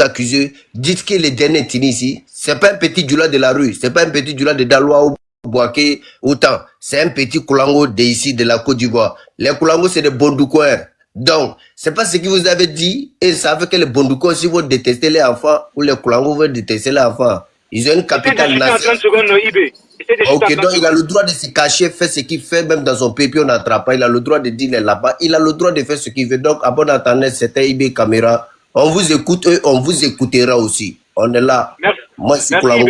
accusez, dites que les derniers ici, c'est pas un petit djoula de la rue, c'est pas un petit djoula de Daloa ou Boaké, autant. C'est un petit Koulango d'ici, de la Côte d'Ivoire. Les Koulango, c'est des Bondoukoins. Donc, c'est pas ce que vous avez dit, et ça fait que les Bondoukoins, si vous détestez les enfants, ou les Koulango vont détester les enfants. Ils ont une capitale nationale. Ok, donc il a le droit de se cacher, faire ce qu'il fait, même dans son pays, puis on n'attrape pas. Il a le droit de dire là-bas. Il a le droit de faire ce qu'il veut. Donc, à bon entendeur, c'était IB Caméra. On vous écoute, on vous écoutera aussi. On est là. Merci. Moi, je suis merci Koulango.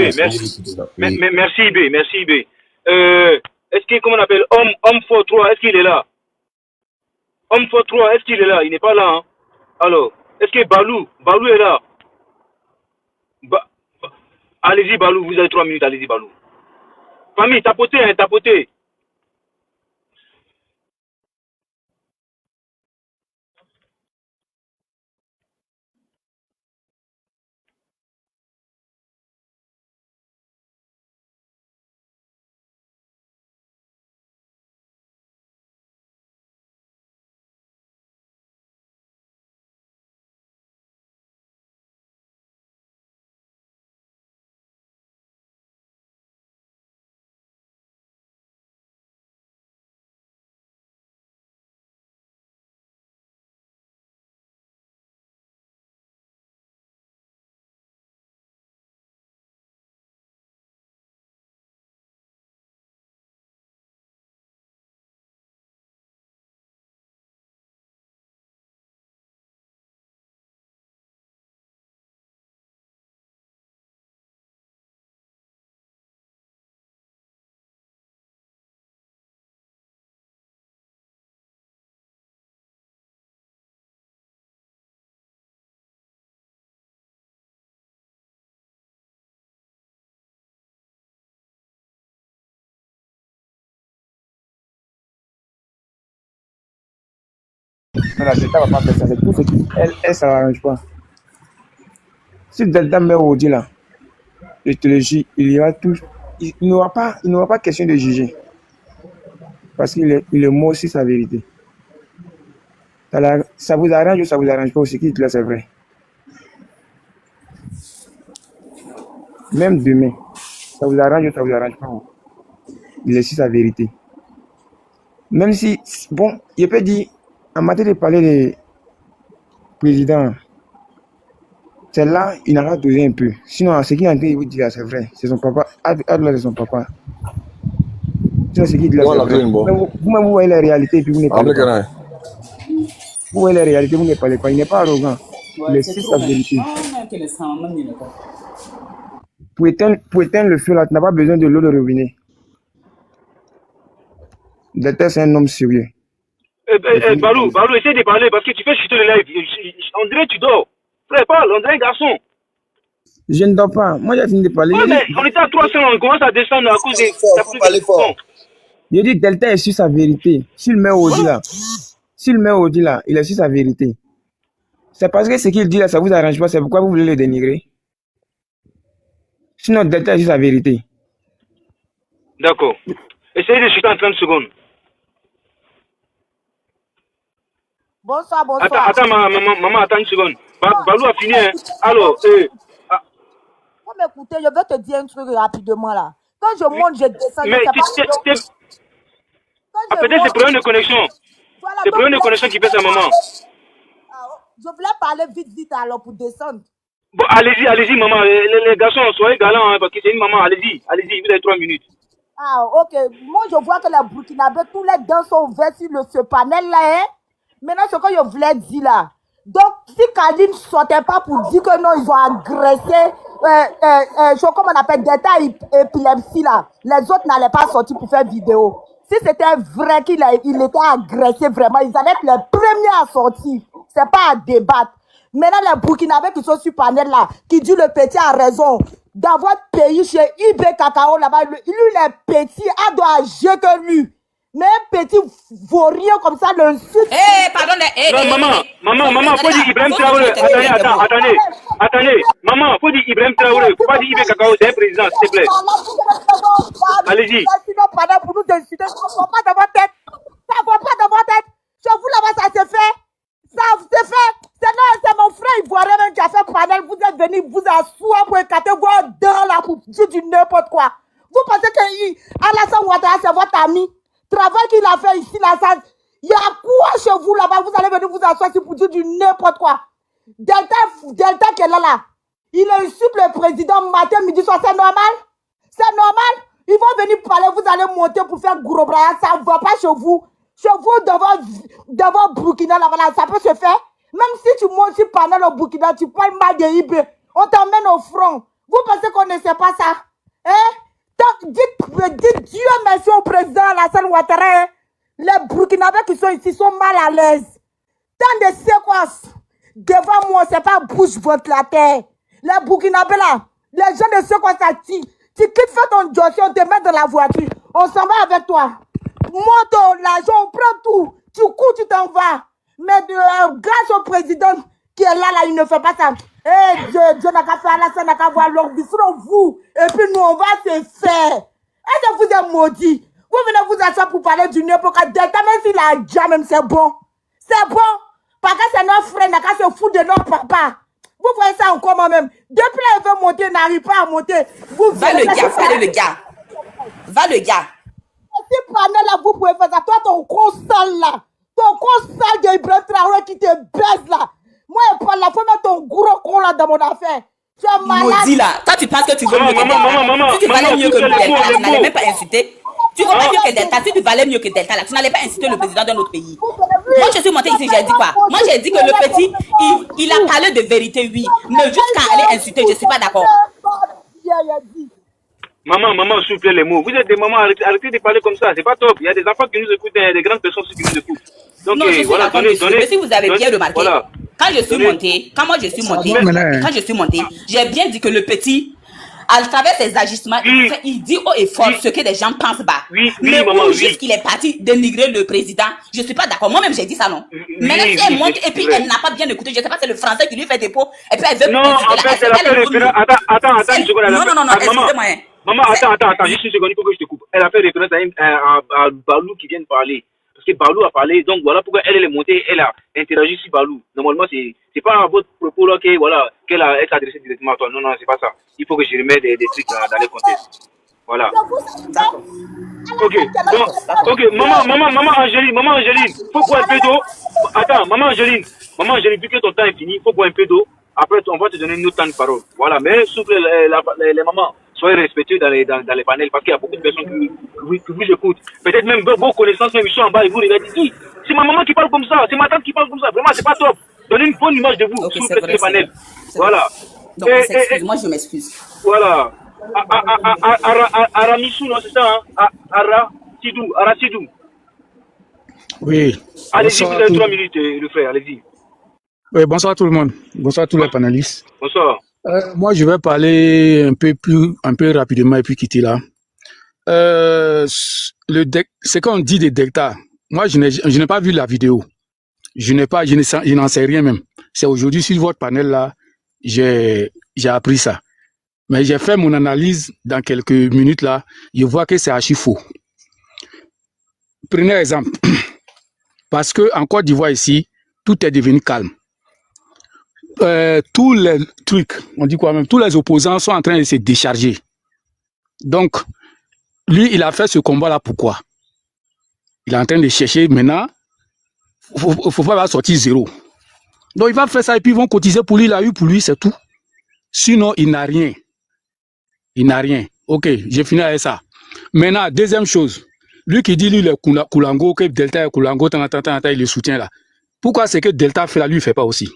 IB, merci IB, merci IB. Est-ce que, comment on appelle, homme fort 3, est-ce qu'il est là? Homme fort 3, est-ce qu'il est là? Il n'est pas là, hein? Alors, est-ce que Balou est là? Allez-y, Balou, vous avez 3 minutes, allez-y, Balou. Famille, tapotez, hein, tapotez. La Delta va pas faire ça. C'est tout ce qui, elle ça l'arrange pas. Si Delta met au dit là, je te le dis, il y aura tout, il n'aura pas question de juger. Parce qu'il est mot aussi sa vérité. Ça vous arrange ou ça vous arrange pas aussi, qui dit là, c'est vrai. Même demain, ça vous arrange ou ça vous arrange pas. Il est aussi sa vérité. Même si, bon, il peut dire, en matière de parler des présidents, c'est là, il n'a pas dosé un peu. Sinon, ce qu'il est en train de vous dire, c'est vrai. C'est son papa. Adla, c'est son papa. C'est ce qu'il dit là, c'est vrai. Vous-même, vous voyez la réalité et puis vous n'êtes pas. Vous voyez la réalité, vous n'êtes pas. Il n'est pas arrogant. Il est sa vérité. Pour éteindre le feu là, tu n'as pas besoin de l'eau de robinet. Delta, c'est un homme sérieux. Balou, essaie de parler parce que tu fais chuter le live. On dirait que tu dors. Frère, parle, on dirait un garçon. Je ne dors pas. Moi, j'ai fini de parler. Ouais, mais on était à 300, on commence à descendre à cause de... fort. Je dis Delta est sur sa vérité. S'il met au dit là, il est sur sa vérité. C'est parce que ce qu'il dit là, ça vous arrange pas. C'est pourquoi vous voulez le dénigrer. Sinon, Delta est sur sa vérité. D'accord. Essayez de chuter en 30 secondes. Bonsoir. Attends, maman, attends une seconde. Balou a fini, hein. Alors, Faut m'écouter, je vais te dire un truc rapidement là. Quand je monte, je descends. Mais peut-être c'est problème de connexion. Voilà, c'est problème de connexion qui fait ça, maman. Je voulais parler vite alors pour descendre. Bon, allez-y, maman. Les garçons, soyez galants, hein, parce que c'est une maman. Allez-y, vous avez 3 minutes. Ah, ok. Moi, je vois que les Burkinabés, tous les dents sont ouverts sur ce panel là, hein. Maintenant, ce que je voulais dire là. Donc, si Kaline ne sortait pas pour dire que non, ils ont agressé, comment on appelle, Delta épilepsie là, les autres n'allaient pas sortir pour faire vidéo. Si c'était vrai qu'il était agressé vraiment, ils allaient être les premiers à sortir. C'est pas à débattre. Maintenant, les Burkinabés qui sont sur panel là, qui disent le petit a raison. Dans votre pays, chez IB Cacao là-bas, lui, les petits, a doit agir que lui. Mais un petit vaurien comme ça, le sud. Pardon. Maman, faut dire Ibrahim Traoré. Attendez. Maman, faut dire Ibrahim Traoré. Faut pas dire IB Cacao, c'est un président, s'il te plaît. Allez-y. Pour nous insulter, ça ne va pas dans votre tête. Ça ne va pas dans votre tête. Chez vous là-bas, ça se fait. Ça se fait. C'est mon frère ivoirien même qui a fait panel, vous êtes venu vous asseoir pour écarter vos dents là pour dire du n'importe quoi. Vous pensez que Alassane Ouattara c'est votre ami? Travail qu'il a fait ici, là, ça... Il y a quoi chez vous là-bas? Vous allez venir vous asseoir ici pour dire du n'importe quoi. Delta qui est là. Il insulte le président matin, midi, soir. C'est normal? C'est normal? Ils vont venir parler, vous allez monter pour faire gros bras. Ça ne va pas chez vous. Chez vous, devant Burkina, là, ça peut se faire. Même si tu montes sur panel au Burkina, tu parles mal de IB. On t'emmène au front. Vous pensez qu'on ne sait pas ça? Hein? Dites Dieu merci au président Alassane Ouattara. Hein? Les Burkinabés qui sont ici sont mal à l'aise. Tant de séquences devant moi, c'est pas bouche votre la terre. Les Burkinabés là, les gens de séquences à ti. Tu quittes, fais ton dossier, on te met dans la voiture. On s'en va avec toi. Monte l'argent, on prend tout. Tu cours, tu t'en vas. Mais grâce au président qui est là, il ne fait pas ça. Dieu n'a qu'à faire Alassane, n'a qu'à voir l'ordre. Sinon vous, et puis nous, on va se faire. Est-ce que vous êtes maudits? Vous venez vous asseoir pour parler du n'importe quoi. Delta, même s'il a déjà, même c'est bon. C'est bon. Parce que c'est notre frère, n'a qu'à se foutre de notre papa. Vous voyez ça encore moi-même. Depuis là, il veut monter, il n'arrive pas à monter. Vous va le gars, va le gars. Va le gars. Si panel là, vous pouvez faire ça. Toi, ton con sale là. Ton con sale d'Ibrahim Traoré qui te baise là. Moi, je prends la faut mettre ton gros con là dans mon affaire. Tu es malade. Maudit là. Toi, tu penses que tu veux mieux que Delta. Si tu valais mieux que Delta, tu n'allais même pas insulter. Tu vois mieux que Delta. Si tu valais mieux que Delta, là, tu n'allais pas insulter le président d'un autre pays. Moi, je suis montée ici, j'ai dit quoi? Moi, j'ai dit que le petit, il a parlé de vérité, oui. Mais jusqu'à aller insulter, je ne suis pas d'accord. Maman, s'il vous plaît, les mots. Vous êtes des mamans, arrêtez de parler comme ça, c'est pas top. Il y a des enfants qui nous écoutent, des grandes personnes qui nous écoutent. Donc, non, je suis voilà, d'accord, monsieur. Mais si vous avez bien remarqué, voilà. Quand je suis montée, j'ai bien dit que le petit, à travers ses agissements, il dit haut et fort ce que les gens pensent bas. Mais maman, juste qu'il est parti dénigrer le président, je ne suis pas d'accord. Moi-même, j'ai dit ça, non. Maintenant, si elle monte et puis elle n'a pas bien écouté, je ne sais pas, c'est le français qui lui fait dépôt, et puis elle veut... Non, en fait, elle a fait référence... Attends, une seconde. Non, excusez-moi. Maman, attends, juste une seconde, il faut que je te coupe. Elle a fait référence à Balou qui vient de parler. Parce que Balou a parlé, donc voilà pourquoi elle est montée, elle a interagi sur Balou. Normalement, c'est pas votre propos là qu'elle a adressé directement à toi. Non, c'est pas ça. Il faut que je remette des trucs dans les contextes. Voilà. Ok, donc, ok, maman Angéline, faut boire un peu d'eau. Attends, maman Angéline, vu que ton temps est fini, faut boire un peu d'eau. Après, on va te donner une autre temps de parole. Voilà, mais souffle les mamans. Soyez respectueux dans les panels parce qu'il y a beaucoup de personnes qui vous écoutent. Peut-être même vos connaissances, même ils sont en bas et vous regardez. C'est ma maman qui parle comme ça, c'est ma tante qui parle comme ça. Vraiment, c'est pas top. Donnez une bonne image de vous sur les panels. Voilà. Donc, moi je m'excuse. Voilà. Aramissou, non, c'est ça, hein? Arasidou. Oui. Allez-y, vous avez 3 minutes, le frère, allez-y. Oui, bonsoir tout le monde. Bonsoir à tous les panélistes. Bonsoir. Moi, je vais parler un peu rapidement et puis quitter là. C'est qu'on dit des Delta. Moi, je n'ai pas vu la vidéo. Je n'en sais rien même. C'est aujourd'hui sur votre panel là, j'ai appris ça. Mais j'ai fait mon analyse dans quelques minutes là. Je vois que c'est archi faux. Prenez exemple. Parce que en Côte d'Ivoire ici, tout est devenu calme. Tous les trucs, on dit quoi même, tous les opposants sont en train de se décharger. Donc, lui, il a fait ce combat-là, pourquoi? Il est en train de chercher maintenant, faut pas sortir zéro. Donc, il va faire ça et puis ils vont cotiser pour lui, il a eu pour lui, c'est tout. Sinon, il n'a rien. Il n'a rien. Ok, j'ai fini avec ça. Maintenant, deuxième chose, lui qui dit, lui, le Koulango, que Delta et Koulango, il le soutient là. Pourquoi c'est que Delta fait là, lui, il fait pas aussi?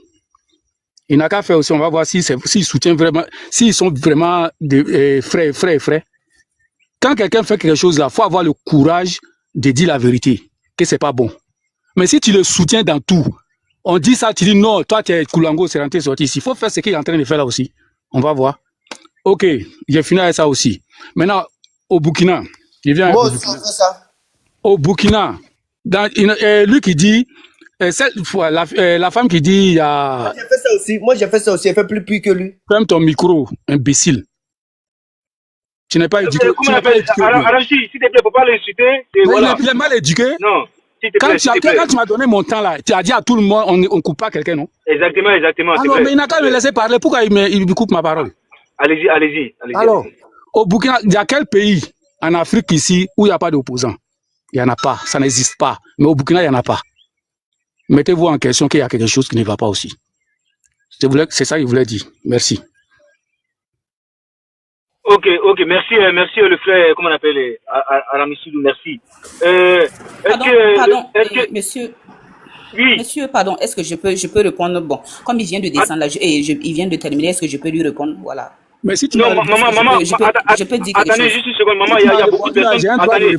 Il n'a qu'à faire aussi, on va voir s'ils soutiennent vraiment, s'ils sont vraiment frais. Quand quelqu'un fait quelque chose là, il faut avoir le courage de dire la vérité, que c'est pas bon. Mais si tu le soutiens dans tout, on dit ça, tu dis non, toi tu es Koulango, c'est rentré sorti ici. Il faut faire ce qu'il est en train de faire là aussi. On va voir. Ok, j'ai fini avec ça aussi. Maintenant, au Burkina, il vient Moi aussi, on fait ça. Au Burkina, lui qui dit, cette fois, la femme qui dit, il y a... Moi, j'ai fait ça aussi. Elle fait plus pire que lui. Ferme ton micro, imbécile. Tu n'es pas éduqué. Comment on appelle? Arachi, s'il te plaît, faut pas l'insulter. Il est mal éduqué. Non. S'il te plaît, s'il te plaît. Quand tu m'as donné mon temps là, tu as dit à tout le monde, on ne coupe pas quelqu'un, non? Exactement. Alors, mais il n'a qu'à me laisser parler. Pourquoi il me coupe ma parole? Allez-y. Alors, au Burkina, il y a quel pays en Afrique ici où il n'y a pas d'opposants? Il n'y en a pas, ça n'existe pas. Mais au Burkina, il n'y en a pas. Mettez-vous en question qu'il y a quelque chose qui ne va pas aussi. C'est ça qu'il voulait dire. Merci. Ok, merci le frère, comment on appelle, Aramissoudou, merci. Monsieur. Oui. Monsieur, pardon, est-ce que je peux répondre? Bon, comme il vient de descendre là, il vient de terminer, est-ce que je peux lui répondre? Voilà. Mais si tu non, maman, je peux dire attendez juste une seconde, maman, il y a beaucoup de personnes. Attendez,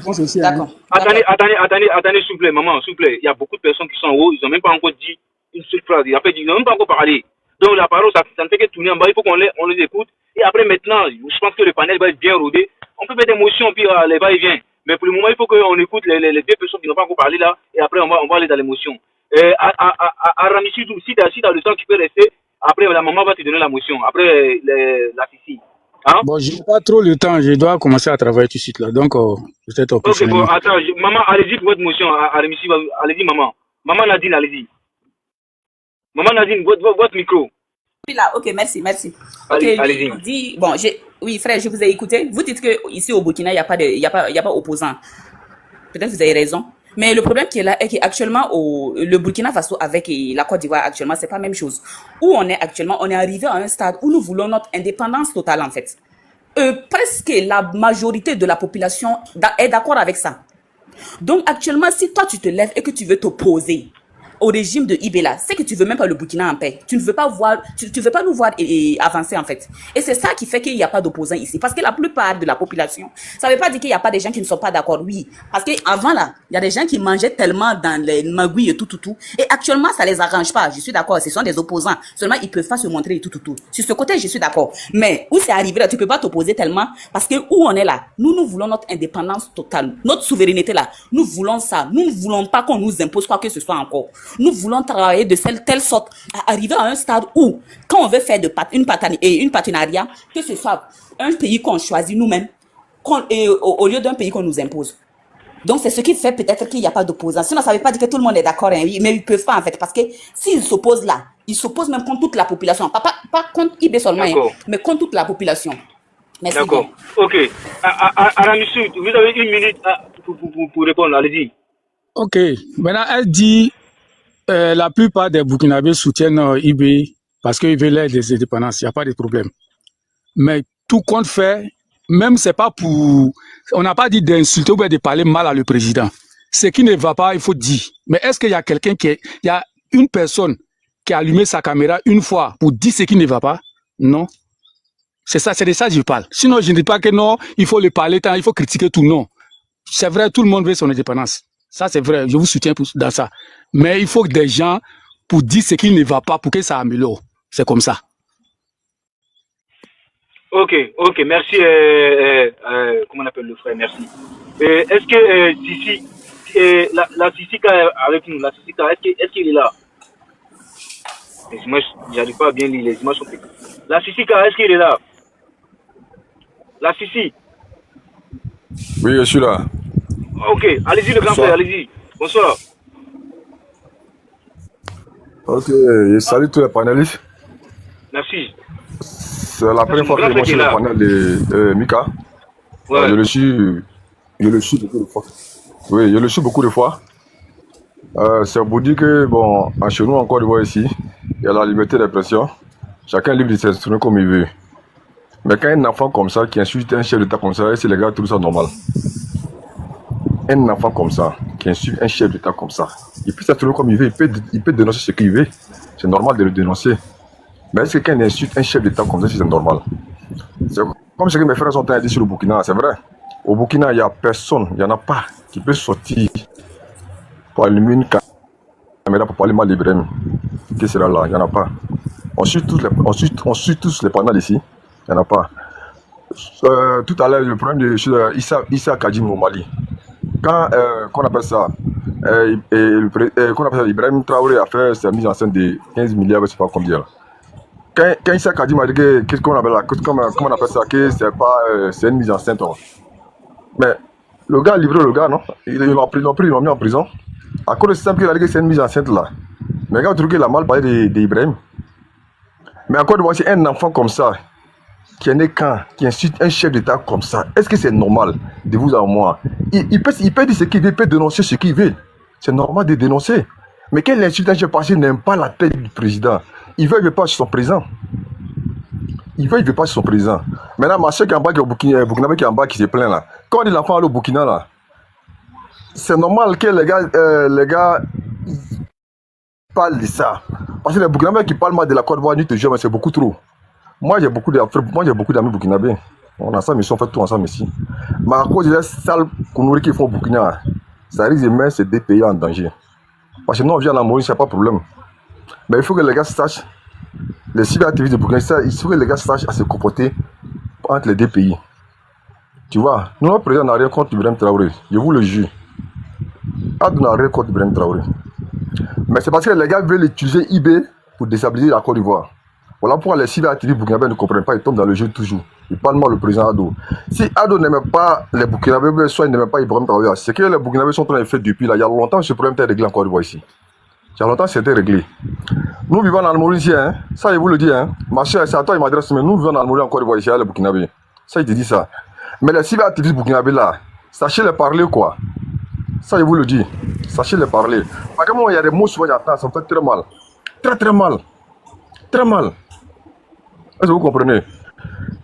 s'il vous plaît, maman, s'il vous plaît. Il y a beaucoup de personnes qui sont en haut, ils n'ont même pas encore dit une seule phrase. Ils n'ont même pas encore parlé. Donc la parole, ça ne fait que tourner en bas, il faut qu'on les écoute. Et après, maintenant, je pense que le panel va être bien rodé. On peut mettre des motions, puis les va-et-vient. Mais pour le moment, il faut qu'on écoute les deux personnes qui n'ont pas encore parlé là, et après, on va aller dans l'émotion. Aramissoudou, si tu as le temps, tu peux rester. Après, la maman va te donner la motion. Après, la Fifi. Hein? Bon, j'ai pas trop le temps. Je dois commencer à travailler tout de suite là. Donc, peut-être au Ok, bon, attends. Maman, allez-y pour votre motion. Allez-y, maman. Maman Nadine, allez-y. Maman Nadine, votre micro. Là, ok, merci. Allez-y. Bon, oui, frère, je vous ai écouté. Vous dites que ici au Burkina, il n'y a pas opposant. Peut-être vous avez raison. Mais le problème qui est là est qu'actuellement, le Burkina Faso avec la Côte d'Ivoire, actuellement, c'est pas la même chose. Où on est actuellement, on est arrivé à un stade où nous voulons notre indépendance totale, en fait. Presque la majorité de la population est d'accord avec ça. Donc, actuellement, si toi, tu te lèves et que tu veux t'opposer au régime de Ibela, c'est que tu veux même pas le Burkina en paix. Tu ne veux pas voir, tu veux pas nous voir avancer en fait. Et c'est ça qui fait qu'il n'y a pas d'opposants ici. Parce que la plupart de la population, ça ne veut pas dire qu'il n'y a pas des gens qui ne sont pas d'accord. Oui, parce que avant là, il y a des gens qui mangeaient tellement dans les magouilles et tout. Et actuellement, ça les arrange pas. Je suis d'accord. Ce sont des opposants. Seulement, ils peuvent pas se montrer et tout. Sur ce côté, je suis d'accord. Mais où c'est arrivé là, tu peux pas t'opposer tellement parce que où on est là, nous voulons notre indépendance totale, notre souveraineté là. Nous voulons ça. Nous ne voulons pas qu'on nous impose quoi que ce soit encore. Nous voulons travailler de telle sorte à arriver à un stade où, quand on veut faire une partenariat, que ce soit un pays qu'on choisit nous-mêmes, au lieu d'un pays qu'on nous impose. Donc, c'est ce qui fait peut-être qu'il n'y a pas d'opposants. Sinon, ça ne veut pas dire que tout le monde est d'accord, hein, mais ils ne peuvent pas en fait, parce que s'ils s'opposent là, ils s'opposent même contre toute la population. Pas contre IB seulement, hein, mais contre toute la population. Merci. D'accord. Bien. Ok. Aramissoudou, vous avez 1 minute pour répondre, allez-y. Ok. Maintenant, elle dit la plupart des Burkinabés soutiennent IB parce qu'ils veulent des indépendances. Il n'y a pas de problème. Mais tout compte fait, même c'est pas pour... On n'a pas dit d'insulter ou de parler mal à le président. Ce qui ne va pas, il faut dire. Mais est-ce qu'il y a quelqu'un il y a une personne qui a allumé sa caméra une fois pour dire ce qui ne va pas? Non. C'est ça, c'est de ça que je parle. Sinon, je ne dis pas que non, il faut le parler tant, il faut critiquer tout. Non. C'est vrai, tout le monde veut son indépendance. Ça, c'est vrai. Je vous soutiens dans ça. Mais il faut que des gens pour dire ce qui ne va pas pour que ça améliore. C'est comme ça. Ok, merci. Comment on appelle le frère? Merci. Est-ce que Sissi, la Sissika avec nous, la Sissika, est-ce qu'il est là? Les images, j'arrive pas à bien lire, les images sont petites. La Sissika, est-ce qu'il est là? La Sissi. Oui, je suis là. Ok, allez-y le grand frère, allez-y. Bonsoir. Ok, je salue tous les panélistes. Merci. C'est la première fois que je suis sur le panel de Mika. Ouais. Je le suis beaucoup de fois. Oui, je le suis beaucoup de fois. C'est pour dire que, bon, chez nous, encore de voir ici, il y a la liberté d'expression. Chacun est libre de s'exprimer comme il veut. Mais quand un enfant comme ça, qui insulte un chef d'État comme ça, c'est les gars, tout ça normal. Un enfant comme ça, qui insulte un chef d'État comme ça, il peut s'exprimer comme il veut, il peut dénoncer ce qu'il veut. C'est normal de le dénoncer. Mais est-ce que quand il insulte un chef d'État comme ça, c'est normal? C'est comme ce que mes frères ont dit sur le Burkina, c'est vrai. Au Burkina, il n'y a personne, il n'y en a pas qui peut sortir pour allumer une caméra pour parler mal d'Ibrahim. Qu'est-ce que c'est là? Il n'y en a pas. On suit tous les panels ici. Il n'y en a pas. Tout à l'heure, le problème de Issa Kadim au Mali. Quand, qu'on appelle ça, Ibrahim Traoré a fait sa mise en scène de 15 milliards, je ne sais pas combien. Quand Issa Kadim a dit comment on appelle ça, que c'est une mise en scène. Mais le gars a livré le gars, non? Ils l'ont mis en prison. À cause de ce simple qu'il a dit que c'est une mise enceinte là. Mais quand vous trouvez qu'il a mal parlé d'Ibrahim. Mais encore de voir, c'est un enfant comme ça, qui est né quand, qui insulte un chef d'État comme ça. Est-ce que c'est normal de vous à moi? Il peut dire ce qu'il veut, il peut dénoncer ce qu'il veut. C'est normal de dénoncer. Mais quel insulte un chef passé n'aime pas la tête du président. Il veut pas sur son président. Il veut pas sur son président. Maintenant, ma soeur qui est en bas, qui est au Burkina, qui est en bas, qui se plaint là. Quand on dit l'enfant au Burkina là, c'est normal que les gars parlent de ça. Parce que les Burkinabés qui parlent mal de la Côte d'Ivoire, te jure, mais c'est beaucoup trop. Moi, j'ai beaucoup d'amis burkinabés. On a ça, mais ils sont fait tout ensemble ici. Mais à cause de la sale conneries qu'ils font au Burkina, ça risque de mettre ces deux pays en danger. Parce que nous, on vient en Maurice, il n'y a pas de problème. Mais il faut que les gars sachent, les cyberactivistes de Burkina, il faut que les gars sachent à se comporter entre les deux pays. Tu vois, nous, notre président n'a rien contre Ibrahim Traoré. Je vous le jure. Ado n'a rien contre Ibrahim Traoré. Mais c'est parce que les gars veulent utiliser eBay pour déstabiliser la Côte d'Ivoire. Voilà pourquoi les cyberactivistes burkinabés ne comprennent pas, ils tombent dans le jeu toujours. Ils parlent mal le président Ado. Si Ado n'aimait pas les Burkinabés, soit il n'aimait pas Ibrahim Traoré, c'est que les Burkinabés sont en train de faire depuis là. Il y a longtemps, ce problème était réglé en Côte d'Ivoire ici. Il y a longtemps, c'était réglé. Nous vivons dans le Maurice, hein. Ça, je vous le dis, hein. Ma chère, c'est à toi, il m'adresse, mais nous vivons dans le Maurice en Côte d'Ivoire ici, les Burkinabés. Ça, il te dit ça. Mais les cyberactivistes burkinabés là, sachez les parler quoi. Ça, je vous le dis. Sachez les parler. Parce que moi, il y a des mots souvent, ça me fait très mal. Très mal. Très mal. Est-ce que vous comprenez?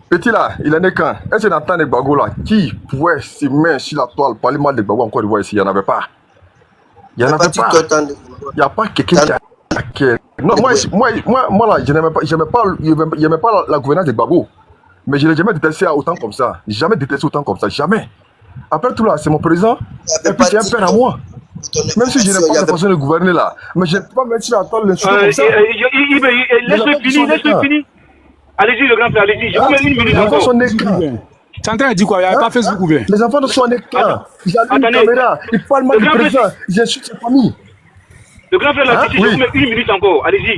Petit là, il est né quand? Est-ce que Nathan de Gbagbo là, qui pouvait se mettre sur la toile, parler mal de Gbagbo en Côte d'Ivoire ici? Il n'y en avait pas. Il n'y en avait pas. Il n'y a pas quelqu'un qui a... Non, moi là, je n'aimais pas la gouvernance de Gbagbo. Mais je n'ai jamais détesté autant comme ça. Jamais détesté autant comme ça. Jamais. Après tout là, c'est mon président. Et puis c'est un père à moi. Même si je n'ai pas la façon de gouverner là. Mais je ne peux pas mettre sur la toile l'insulter comme ça. Laisse-le finir. Allez-y, le grand frère, allez-y. Je vous mets une minute encore. C'est en train de dire quoi? Il n'y a pas Facebook ouvert. Les enfants ne sont nés quand? Ils allument une caméra. Ils parlent mal du président. Ils insultent sa famille. Le grand frère l'a dit, je vous mets une minute encore. Allez-y.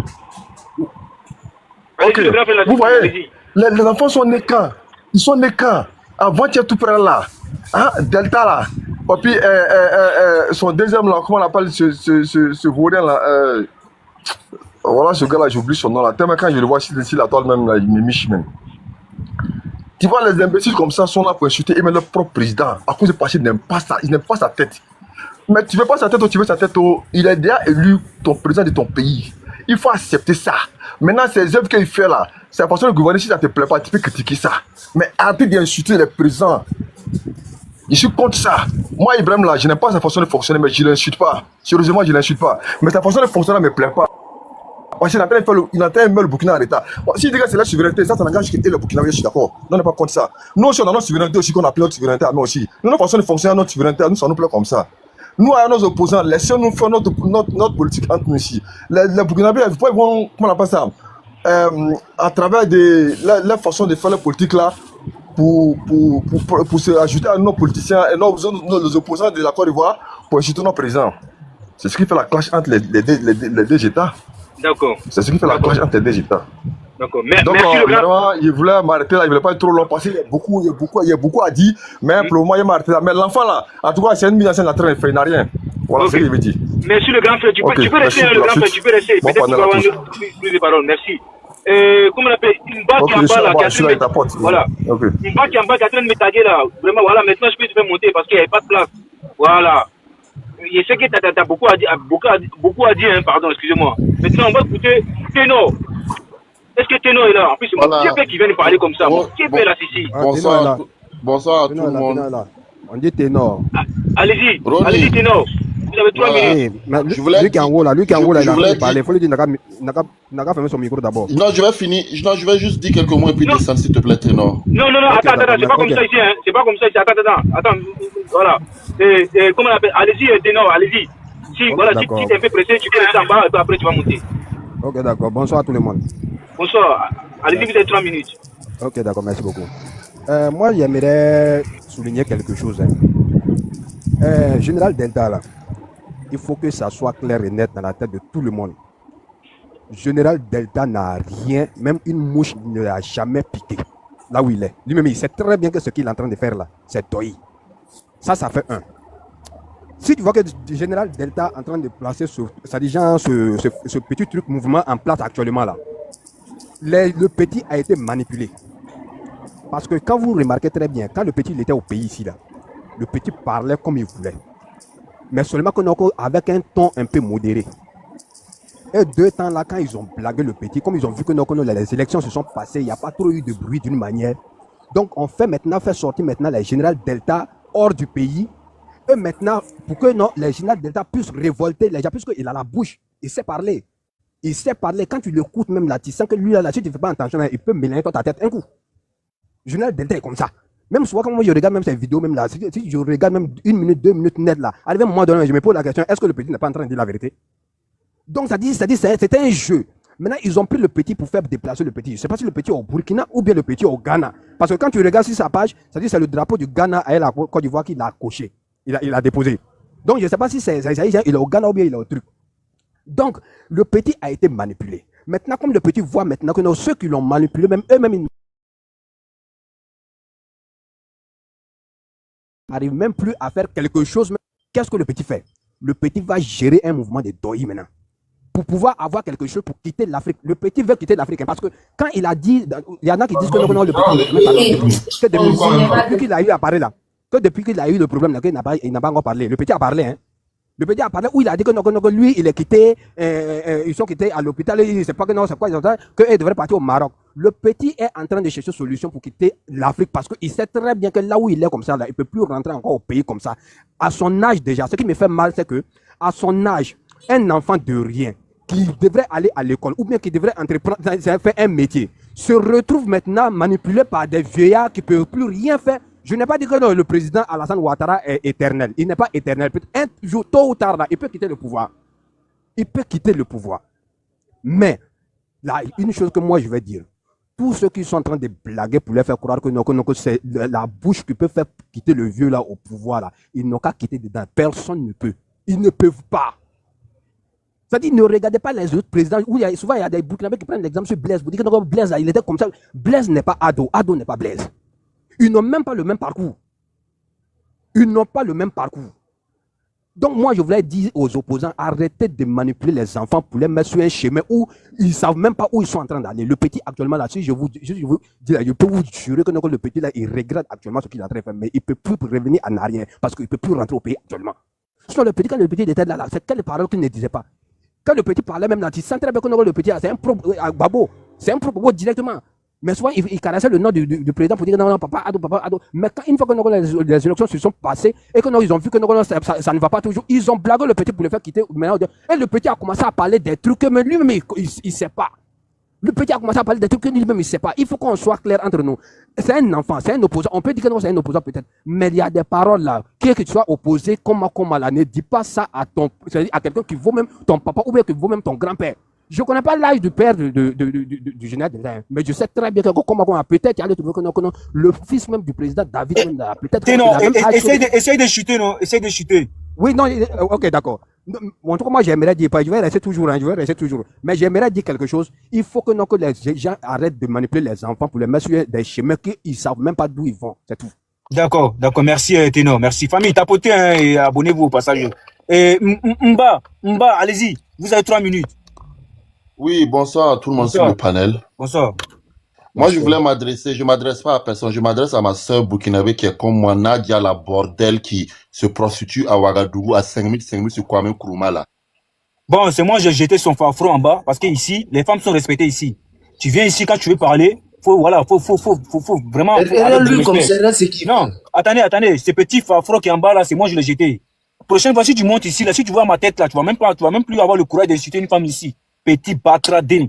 Ok. Vous voyez, les enfants sont nés quand? Ils sont nés quand? Avant, tu es tout près là. Hein? Delta là. Et puis, son deuxième là, comment on appelle ce vaurien là? Voilà, ce gars là, j'oublie son nom là. Tellement quand je le vois ici, la toile même là, il me miche même. Tu vois, les imbéciles comme ça sont là pour insulter et même leur propre président. À cause de parce qu'ils n'aiment pas ça, ils n'aiment pas sa tête. Mais tu veux pas sa tête ou tu veux sa tête, il est déjà élu ton président de ton pays. Il faut accepter ça. Maintenant, ces œuvres qu'il fait là, c'est la façon de gouverner. Si ça te plaît pas, tu peux critiquer ça. Mais arrêtez d'insulter les présidents. Je suis contre ça. Moi, Ibrahim là, je n'aime pas sa façon de fonctionner, mais je ne l'insulte pas. Sérieusement, je ne l'insulte pas. Mais sa façon de fonctionner ne me plaît pas. Parce qu'il est en train de mettre le Burkina en état. Si dit que c'est la souveraineté, ça n'engage que le Burkina, je suis d'accord. Nous, on n'est pas contre ça. Nous aussi, on a notre souveraineté aussi qu'on appelle notre souveraineté à nous aussi. Nous, notre façon de fonctionner à notre souveraineté, nous, ça nous plaît comme ça. Nous, à nos opposants, laissez-nous faire notre politique entre nous ici. Les Burkinabés, vous pouvez voir, comment on appelle ça, à travers la façon de faire la politique là, pour se ajouter à nos politiciens et nos opposants de la Côte d'Ivoire pour ajouter nos présidents. C'est ce qui fait la clash entre les deux États. D'accord. C'est ce qui fait la clash entre les deux États. D'accord. Donc, merci le grand. Il voulait m'arrêter là, il ne voulait pas être trop long parce qu'il y a beaucoup à dire, mais pour le moment, il m'a arrêté là. Mais l'enfant là, en tout cas, c'est une mise en scène à train, il n'a rien. Voilà ce qu'il veut dire. Merci le grand frère, tu peux rester, le grand frère, tu peux rester. Peut-être qu'on va avoir plus de paroles. Merci. Comment on appelle, une balle qui est en bas là, qui est en train de... Voilà. Une balle qui est en bas qui est en train de me taguer là. Vraiment, voilà, maintenant je peux te faire monter parce qu'il n'y avait pas de place. Voilà. Je sais que tu as beaucoup à dire, hein, pardon, excusez-moi. Maintenant, on va écouter Ténor. Est-ce que Ténor est là? En plus, c'est mon Képé qui vient nous parler comme ça. Mon Képé là, Sissi. Bonsoir à tout le monde. On dit Ténor. Allez-y, allez-y, Ténor. Vous avez 3 minutes. Lui qui est en haut là, il a envie de parler. Il faut lui dire n'a qu'à fermer son micro d'abord. Non, je vais finir. Non, je vais juste dire quelques mots et puis descendre, s'il te plaît, Ténor. Non, attends, c'est pas comme ça ici, hein. C'est pas comme ça ici. Attends, voilà. Comment on appelle? Allez-y, Ténor, allez-y. Si, voilà, si tu es un peu pressé, tu peux rester en bas et puis après tu vas monter. Ok, d'accord. Bonsoir à tout le monde. Bonsoir. Allez-y, vous avez 3 minutes. Ok, d'accord, merci beaucoup. Moi, j'aimerais souligner quelque chose. Général Delta, là, il faut que ça soit clair et net dans la tête de tout le monde. Général Delta n'a rien, même une mouche ne l'a jamais piqué. Là où il est. Lui-même, il sait très bien que ce qu'il est en train de faire là, c'est Toy. Ça fait un. Si tu vois que le général Delta est en train de placer ce petit truc mouvement en place actuellement là, le petit a été manipulé. Parce que quand vous remarquez très bien, quand le petit il était au pays ici là, le petit parlait comme il voulait. Mais seulement avec un ton un peu modéré. Et 2 temps là, quand ils ont blagué le petit, comme ils ont vu que les élections se sont passées, il n'y a pas trop eu de bruit d'une manière. Donc on fait sortir maintenant les généraux Delta hors du pays. Et maintenant, pour que les généraux Delta puissent révolter les gens, puisqu'il a la bouche, il sait parler. Il sait parler. Quand tu l'écoutes même là, tu sens que lui là, si tu ne fais pas attention, il peut mélanger ta tête un coup. Le général Delta est comme ça. Même souvent, quand moi je regarde même ces vidéos, même là, si je regarde même 1 minute, 2 minutes net là, arrivé à un moment donné, je me pose la question, est-ce que le petit n'est pas en train de dire la vérité? Donc ça dit, c'était un jeu. Maintenant, ils ont pris le petit pour faire déplacer le petit. Je ne sais pas si le petit est au Burkina ou bien le petit est au Ghana. Parce que quand tu regardes sur sa page, ça dit c'est le drapeau du Ghana à la Côte d'Ivoire qu'il a coché. Il a déposé. Donc je ne sais pas si il est au Ghana ou bien il est au truc. Donc le petit a été manipulé. Maintenant, comme le petit voit maintenant que ceux qui l'ont manipulé, même eux-mêmes, ils n'arrivent même plus à faire quelque chose. Qu'est-ce que le petit fait? Le petit va gérer un mouvement de doi maintenant. Pour pouvoir avoir quelque chose pour quitter l'Afrique. Le petit veut quitter l'Afrique. Parce que quand il a dit, il y en a qui disent que non, le petit depuis qu'il a eu à parler là, que depuis qu'il a eu le problème, il n'a pas encore parlé. Le petit a parlé, hein. Le petit a parlé où il a dit que non, lui, il est quitté, ils sont quittés à l'hôpital, il ne sait pas que non, c'est quoi, qu'il devrait partir au Maroc. Le petit est en train de chercher une solution pour quitter l'Afrique parce qu'il sait très bien que là où il est comme ça, là, il ne peut plus rentrer encore au pays comme ça. À son âge déjà, ce qui me fait mal, c'est que à son âge, un enfant de rien, qui devrait aller à l'école ou bien qui devrait entreprendre, faire un métier, se retrouve maintenant manipulé par des vieillards qui ne peuvent plus rien faire. Je n'ai pas dit que non, le président Alassane Ouattara est éternel. Il n'est pas éternel. Un jour, tôt ou tard, là, il peut quitter le pouvoir. Il peut quitter le pouvoir. Mais, là, une chose que moi je vais dire, tous ceux qui sont en train de blaguer pour leur faire croire que, que c'est la bouche qui peut faire quitter le vieux là au pouvoir, là, ils n'ont qu'à quitter dedans. Personne ne peut. Ils ne peuvent pas. C'est-à-dire, ne regardez pas les autres présidents. Où souvent, il y a des Burkinabés qui prennent l'exemple sur Blaise. Vous dites que Blaise, là, il était comme ça. Blaise n'est pas Ado. Ado n'est pas Blaise. Ils n'ont même pas le même parcours. Ils n'ont pas le même parcours. Donc moi, je voulais dire aux opposants, arrêtez de manipuler les enfants pour les mettre sur un chemin où ils ne savent même pas où ils sont en train d'aller. Le petit, actuellement, là, si je peux vous jurer que le petit, là, il regrette actuellement ce qu'il est en train de faire, mais il ne peut plus revenir en arrière parce qu'il ne peut plus rentrer au pays actuellement. Sinon, le petit, quand le petit était là, c'est quelle parole qu'il ne disait pas. Quand le petit parlait même là, tu sens très bien que le petit, c'est un propre babo. C'est un propre directement. Mais souvent, il caressait le nom du président pour dire non, papa, ado. Mais quand une fois que les élections se sont passées et que ils ont vu que ça ne va pas toujours, ils ont blagué le petit pour le faire quitter. Et le petit a commencé à parler des trucs que lui-même, il ne sait pas. Le petit a commencé à parler des trucs que lui-même, il ne sait pas. Il faut qu'on soit clair entre nous. C'est un enfant, c'est un opposant. On peut dire que non, c'est un opposant peut-être. Mais il y a des paroles là, que tu sois opposé, comme là, ne dis pas ça à quelqu'un qui vaut même ton papa ou bien qui vaut même ton grand-père. Je ne connais pas l'âge du père du général de l'Inde, mais je sais très bien que peut-être il y a des trucs que le fils même du président David, peut-être. Essaye de chuter, non? Essaye de chuter. Oui, non, ok, d'accord. En tout cas, moi, j'aimerais dire, je vais rester toujours, mais j'aimerais dire quelque chose. Il faut que les gens arrêtent de manipuler les enfants pour les mettre sur des chemins qu'ils ne savent même pas d'où ils vont. C'est tout. D'accord. Merci, Ténor. Merci. Famille, tapotez et abonnez-vous au passage. Et Mba, allez-y. Vous avez 3 minutes. Oui, bonsoir à tout le monde sur le panel. Bonsoir. Moi, je voulais je m'adresse pas à personne, je m'adresse à ma sœur burkinabé qui est comme moi, Nadia la bordel, qui se prostitue à Ouagadougou à 5 000 sur Kwame Nkrumah là. Bon, c'est moi, j'ai jeté son farfron en bas, parce que ici, les femmes sont respectées ici. Tu viens ici quand tu veux parler, faut vraiment. Lui comme ça, c'est qui? Non, attendez, ce petit farfron qui est en bas là, c'est moi, je l'ai jeté. Prochaine fois, si tu montes ici, là, si tu vois ma tête là, tu vas même plus avoir le courage d'insulter une femme ici. Petit batradin.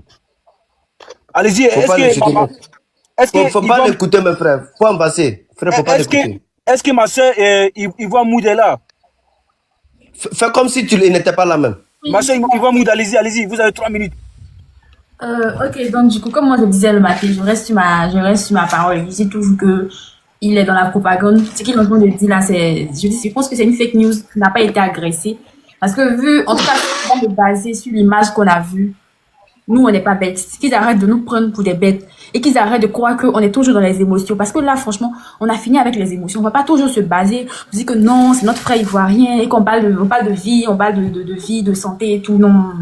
Allez-y, est-ce que faut pas l'écouter, mes frères. Faut en passer. Frère, faut pas l'écouter. Est-ce que ma soeur, Ivoire Moud est là? Fais comme si tu n'étais pas là même. Ma soeur, Ivoire Moud, allez-y, vous avez 3 minutes. Ok, donc du coup, comme moi je disais le matin, je reste sur ma parole. Je dis toujours que il est dans la propagande. Ce qu'il est en train de dire là, je pense que c'est une fake news qui n'a pas été agressée. Parce que en tout cas, on est basé sur l'image qu'on a vue. Nous, on n'est pas bêtes. Qu'ils arrêtent de nous prendre pour des bêtes. et qu'ils arrêtent de croire qu'on est toujours dans les émotions. Parce que là, franchement, on a fini avec les émotions. On va pas toujours se baser, on se dit que non, c'est notre frère ivoirien et qu'on parle de vie, on parle de vie, de santé et tout. Non.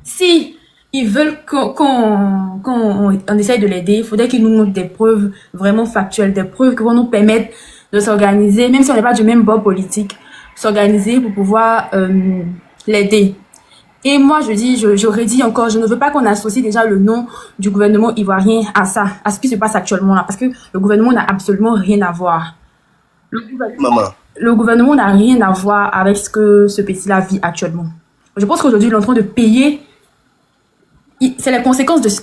Si ils veulent qu'on essaye de l'aider, il faudrait qu'ils nous montrent des preuves vraiment factuelles, des preuves qui vont nous permettre de s'organiser, même si on n'est pas du même bord politique, s'organiser pour pouvoir l'aider. Et moi, j'aurais dit encore, je ne veux pas qu'on associe déjà le nom du gouvernement ivoirien à ça, à ce qui se passe actuellement là, parce que le gouvernement n'a absolument rien à voir. Le gouvernement n'a rien à voir avec ce que ce petit-là vit actuellement. Je pense qu'aujourd'hui, il est en train de payer. C'est la conséquence de ce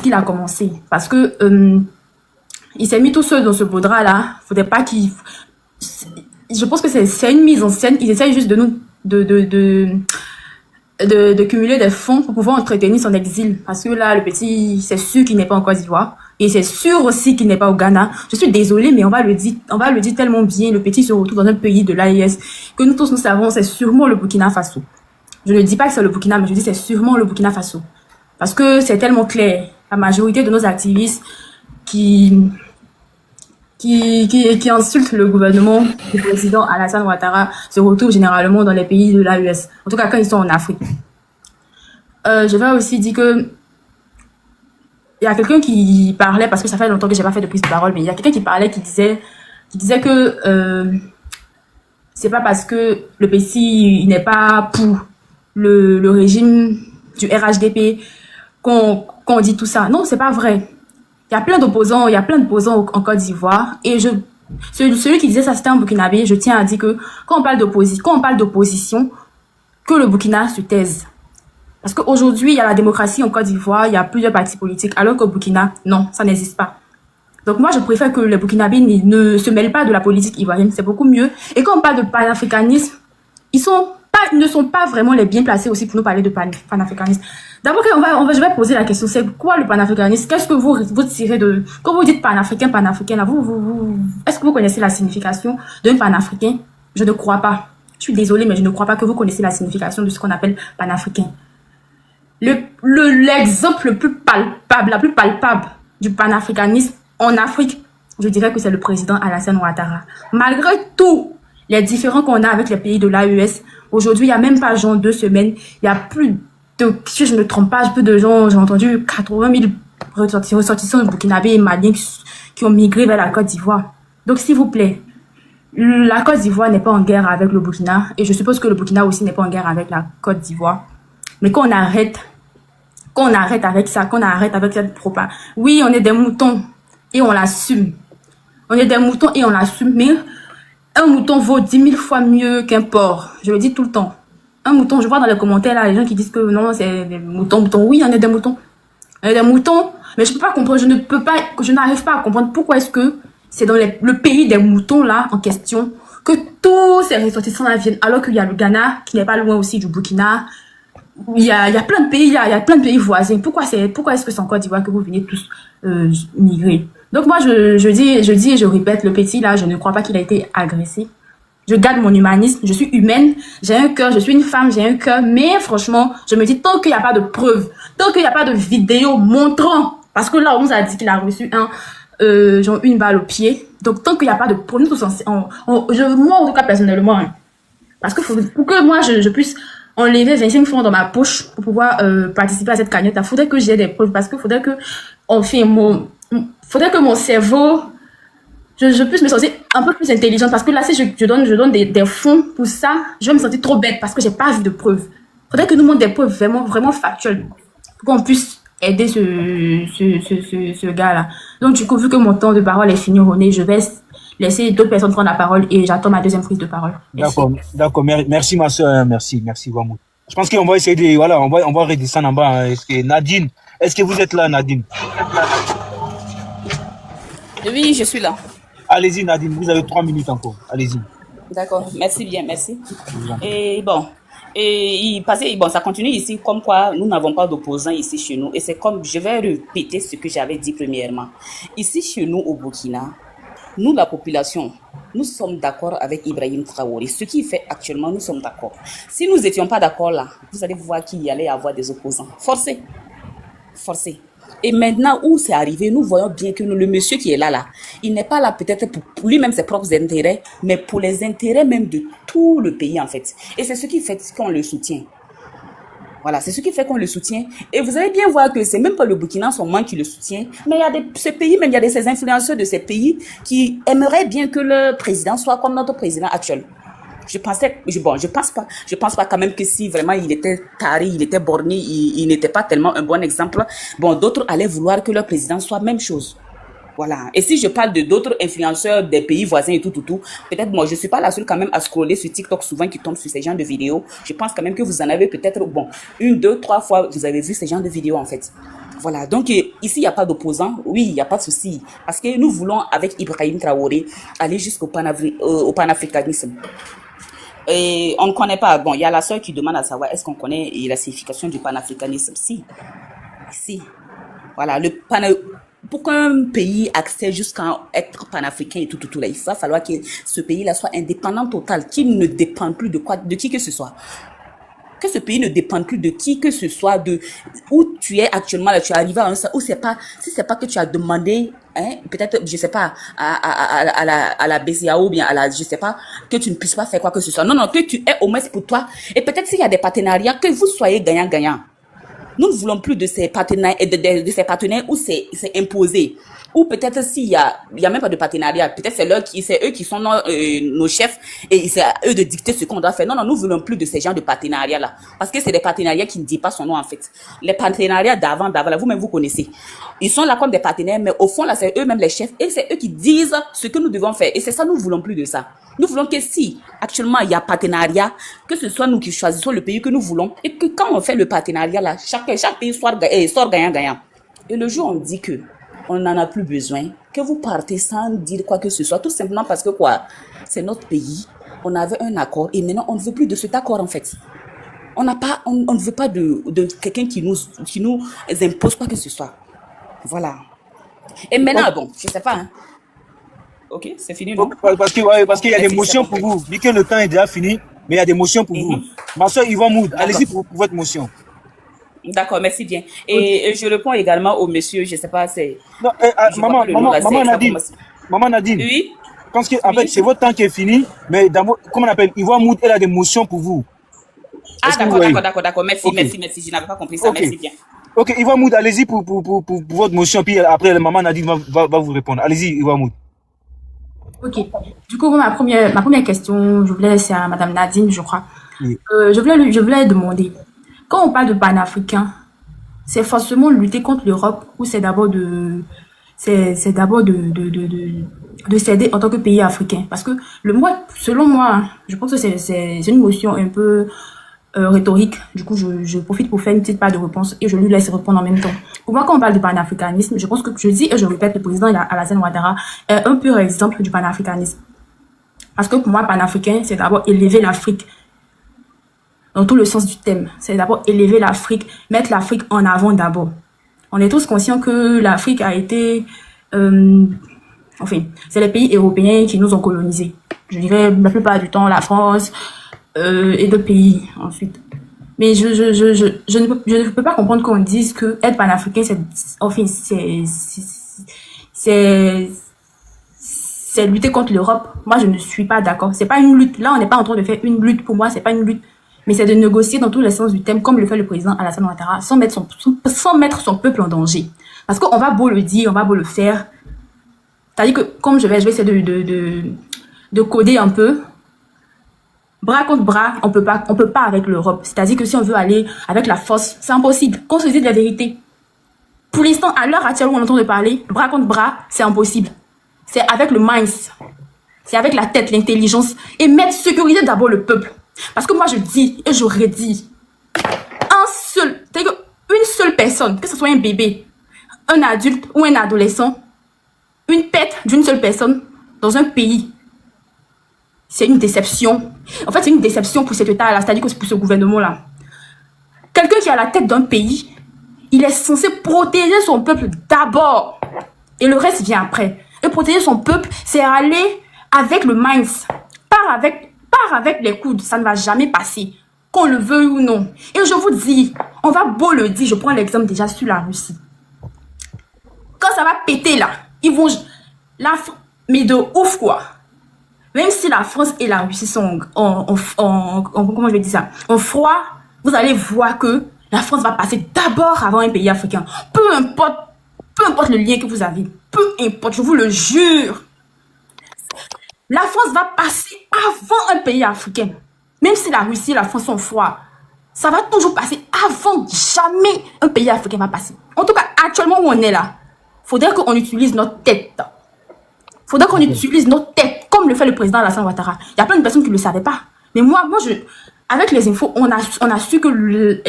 qu'il a commencé. Parce que il s'est mis tout seul dans ce beau drap là. Faudrait pas qu'il. Je pense que c'est une mise en scène. Ils essayent juste de nous de cumuler des fonds pour pouvoir entretenir son exil. Parce que là, le petit, c'est sûr qu'il n'est pas en Côte d'Ivoire. Et c'est sûr aussi qu'il n'est pas au Ghana. Je suis désolée, mais on va le dire tellement bien. Le petit se retrouve dans un pays de l'AES que nous tous nous savons, c'est sûrement le Burkina Faso. Je ne dis pas que c'est le Burkina, mais je dis c'est sûrement le Burkina Faso. Parce que c'est tellement clair. La majorité de nos activistes qui insultent le gouvernement du président Alassane Ouattara se retrouvent généralement dans les pays de l'AES. En tout cas, quand ils sont en Afrique. Je vais aussi dire que il y a quelqu'un qui parlait, parce que ça fait longtemps que j'ai pas fait de prise de parole, mais il y a quelqu'un qui parlait, qui disait que c'est pas parce que le PCI n'est pas pour le régime du RHDP qu'on dit tout ça. Non, c'est pas vrai. Il y a plein d'opposants, en Côte d'Ivoire. Et celui qui disait ça, c'était un Burkinabé. Je tiens à dire que quand on parle d'opposition, que le Burkina se taise. Parce qu'aujourd'hui, il y a la démocratie en Côte d'Ivoire, il y a plusieurs partis politiques, alors qu'au Burkina, non, ça n'existe pas. Donc moi, je préfère que les Burkinabés ne se mêlent pas de la politique ivoirienne, c'est beaucoup mieux. Et quand on parle de panafricanisme, ils ne sont pas vraiment les bien placés aussi pour nous parler de panafricanisme. D'abord, je vais poser la question, c'est quoi le panafricanisme? Qu'est-ce que vous tirez de... Quand vous dites panafricain, là, est-ce que vous connaissez la signification d'un panafricain? Je ne crois pas. Je suis désolée, mais je ne crois pas que vous connaissez la signification de ce qu'on appelle panafricain. L'exemple le plus palpable du panafricanisme en Afrique, je dirais que c'est le président Alassane Ouattara. Malgré tous les différends qu'on a avec les pays de l'AES, aujourd'hui, il n'y a même pas genre 2 semaines, il y a plus de, si je ne me trompe pas, peu de gens, j'ai entendu 80 000 ressortissants burkinabés et maliens qui ont migré vers la Côte d'Ivoire. Donc, s'il vous plaît, la Côte d'Ivoire n'est pas en guerre avec le Burkina, et je suppose que le Burkina aussi n'est pas en guerre avec la Côte d'Ivoire. Mais qu'on arrête avec ça, qu'on arrête avec cette propagande. Oui, on est des moutons et on l'assume. On est des moutons et on l'assume, mais un mouton vaut 10 000 fois mieux qu'un porc. Je le dis tout le temps. Un mouton, je vois dans les commentaires là, les gens qui disent que non, c'est des moutons. Oui, on est des moutons. On est des moutons, mais je peux pas comprendre, je n'arrive pas à comprendre pourquoi est-ce que c'est dans le pays des moutons là, en question, que tous ces ressortissants là viennent, alors qu'il y a le Ghana, qui n'est pas loin aussi du Burkina. Il y a plein de pays, il y a plein de pays voisins. Pourquoi est-ce que c'est en Côte d'Ivoire que vous venez tous migrer? Donc moi, je dis et je répète, le petit là, je ne crois pas qu'il a été agressé. Je garde mon humanisme, je suis humaine, j'ai un cœur, je suis une femme, j'ai un cœur, mais franchement, je me dis, tant qu'il n'y a pas de preuves, tant qu'il n'y a pas de vidéo montrant, parce que là, on nous a dit qu'il a reçu genre une balle au pied, donc tant qu'il n'y a pas de preuves, nous tous, moi en tout cas personnellement, hein, parce que pour que moi je puisse enlever 25 francs dans ma poche pour pouvoir participer à cette cagnotte, il faudrait que j'ai des preuves, parce que faudrait que mon cerveau, je puisse me sentir un peu plus intelligente, parce que là, si je donne des fonds pour ça, je vais me sentir trop bête parce que j'ai pas vu de preuves. Faudrait que nous montre des preuves vraiment, vraiment factuelles pour qu'on puisse aider ce gars-là. Donc, du coup, vu que mon temps de parole est fini, René, je vais laisser d'autres personnes prendre la parole et j'attends ma deuxième prise de parole. D'accord. Merci, ma soeur. Merci, vraiment. Je pense qu'on va essayer de, voilà, on va redescendre en bas. Nadine, est-ce que vous êtes là, Nadine? Oui, je suis là. Allez-y, Nadine, vous avez 3 minutes encore. Allez-y. D'accord, merci bien, merci. Et bon, ça continue ici, comme quoi nous n'avons pas d'opposants ici chez nous. Et c'est comme, je vais répéter ce que j'avais dit premièrement. Ici chez nous au Burkina, nous, la population, nous sommes d'accord avec Ibrahim Traoré. Ce qu'il fait actuellement, nous sommes d'accord. Si nous n'étions pas d'accord là, vous allez voir qu'il y allait avoir des opposants. Forcés. Et maintenant, où c'est arrivé, nous voyons bien que le monsieur qui est là, il n'est pas là peut-être pour lui-même ses propres intérêts, mais pour les intérêts même de tout le pays, en fait. Et c'est ce qui fait qu'on le soutient. Voilà, c'est ce qui fait qu'on le soutient. Et vous allez bien voir que c'est même pas le Burkina seulement qui le soutient, mais il y a ces pays, même il y a ces influenceurs de ces pays qui aimeraient bien que le président soit comme notre président actuel. Je pense pas quand même que si vraiment il était taré, il était borné, il n'était pas tellement un bon exemple. Bon, d'autres allaient vouloir que leur président soit même chose. Voilà. Et si je parle de d'autres influenceurs des pays voisins et tout, peut-être moi, je suis pas la seule quand même à scroller sur TikTok souvent qui tombe sur ces genres de vidéos. Je pense quand même que vous en avez peut-être, bon, 1, 2, 3 fois, vous avez vu ces genres de vidéos en fait. Voilà. Donc, ici, il n'y a pas d'opposant. Oui, il n'y a pas de souci. Parce que nous voulons, avec Ibrahim Traoré, aller jusqu'au panafricanisme. Et on ne connaît pas. Bon, il y a la sœur qui demande à savoir est-ce qu'on connaît la signification du panafricanisme. Si. Voilà, pour qu'un pays accède jusqu'à être panafricain et tout là, il va falloir que ce pays-là soit indépendant total, qu'il ne dépende plus de qui que ce soit. Que ce pays ne dépende plus de qui que ce soit, de où tu es actuellement, là, tu es arrivé à un stade où si c'est pas que tu as demandé, hein, peut-être, je sais pas, à la BCAO ou bien je sais pas, que tu ne puisses pas faire quoi que ce soit. Non, que tu es au moins pour toi. Et peut-être s'il y a des partenariats, que vous soyez gagnant-gagnant. Nous ne voulons plus de ces partenaires, de ces partenaires où c'est imposé. Ou peut-être s'il y a même pas de partenariat, peut-être c'est eux qui sont nos chefs et c'est à eux de dicter ce qu'on doit faire. Non, nous voulons plus de ces genres de partenariats-là. Parce que c'est des partenariats qui ne disent pas son nom, en fait. Les partenariats d'avant, là, vous-même, vous connaissez. Ils sont là comme des partenaires, mais au fond, là, c'est eux-mêmes les chefs et c'est eux qui disent ce que nous devons faire. Et c'est ça, nous voulons plus de ça. Nous voulons que si, actuellement, il y a partenariat, que ce soit nous qui choisissons le pays que nous voulons et que quand on fait le partenariat, là, chaque pays sort gagnant-gagnant. Et le jour où on dit que on n'en a plus besoin, que vous partez sans dire quoi que ce soit, tout simplement parce que c'est notre pays, on avait un accord et maintenant on ne veut plus de cet accord en fait. On ne veut pas de quelqu'un qui nous impose quoi que ce soit. Voilà. Et maintenant, bon, je sais pas, hein. Ok, c'est fini, non? Parce qu'il y a des motions pour vous. Vu que le temps est déjà fini, mais il y a des motions pour vous. Ma soeur Yvan Moud, allez-y pour votre motion. D'accord, merci bien. Et je réponds également au monsieur, je ne sais pas, c'est... Non, maman Nadine. Oui? Je pense que, en fait, c'est votre temps qui est fini, mais comment on appelle, Yvan Moud, elle a des motions pour vous. Ah, d'accord. Merci, je n'avais pas compris ça, merci bien. Ok, Yvan Moud, allez-y pour votre motion, puis après, maman Nadine va vous répondre. Allez-y, Yvan Moud. Ok. Du coup, ma première question, je voulais laisser à Madame Nadine, je crois. Oui. Je voulais demander, quand on parle de panafricain, c'est forcément lutter contre l'Europe ou c'est d'abord de s'aider en tant que pays africain? Parce que selon moi, je pense que c'est une notion un peu rhétorique. Du coup, je profite pour faire une petite part de réponse et je lui laisse répondre en même temps. Pour moi, quand on parle de panafricanisme, je pense que je dis et je répète, le président Alassane Ouattara est un pur exemple du panafricanisme. Parce que pour moi, panafricain, c'est d'abord élever l'Afrique dans tout le sens du thème. C'est d'abord élever l'Afrique, mettre l'Afrique en avant d'abord. On est tous conscients que l'Afrique a été... c'est les pays européens qui nous ont colonisés. Je dirais la plupart du temps la France et d'autres pays ensuite. Mais je ne peux pas comprendre qu'on dise que être panafricain, c'est lutter contre l'Europe. Moi, je ne suis pas d'accord. C'est pas une lutte. Là, on n'est pas en train de faire une lutte. Pour moi, c'est pas une lutte. Mais c'est de négocier dans tous les sens du thème, comme le fait le président Alassane Ouattara, sans mettre son peuple en danger. Parce qu'on va beau le dire, on va beau le faire. C'est-à-dire que, comme je vais essayer de coder un peu, bras contre bras, on peut pas avec l'Europe. C'est-à-dire que si on veut aller avec la force, c'est impossible. Qu'on se dise la vérité. Pour l'instant, à l'heure actuelle où on entend de parler, bras contre bras, c'est impossible. C'est avec le minds. C'est avec la tête, l'intelligence. Et sécuriser d'abord le peuple. Parce que moi, je dis, et j'aurais dit, une seule personne, que ce soit un bébé, un adulte ou un adolescent, une pète d'une seule personne dans un pays, c'est une déception. En fait, c'est une déception pour cet État-là, c'est-à-dire que c'est pour ce gouvernement-là. Quelqu'un qui est à la tête d'un pays, il est censé protéger son peuple d'abord. Et le reste vient après. Et protéger son peuple, c'est aller avec le minds, pas avec les coudes, ça ne va jamais passer, qu'on le veuille ou non. Et je vous dis, on va beau le dire, je prends l'exemple déjà sur la Russie. quand ça va péter là, ils vont... mais de ouf quoi. Même si la France et la Russie sont comment je vais dire ça, en froid, vous allez voir que la France va passer d'abord avant un pays africain. Peu importe le lien que vous avez, peu importe, je vous le jure. La France va passer avant un pays africain. Même si la Russie et la France sont froids, ça va toujours passer avant. Jamais un pays africain va passer. En tout cas, actuellement où on est là, il faudrait qu'on utilise notre tête. Il faudrait qu'on utilise notre tête, comme le fait le président Alassane Ouattara. Il y a plein de personnes qui ne le savaient pas. Mais moi avec les infos, on a su que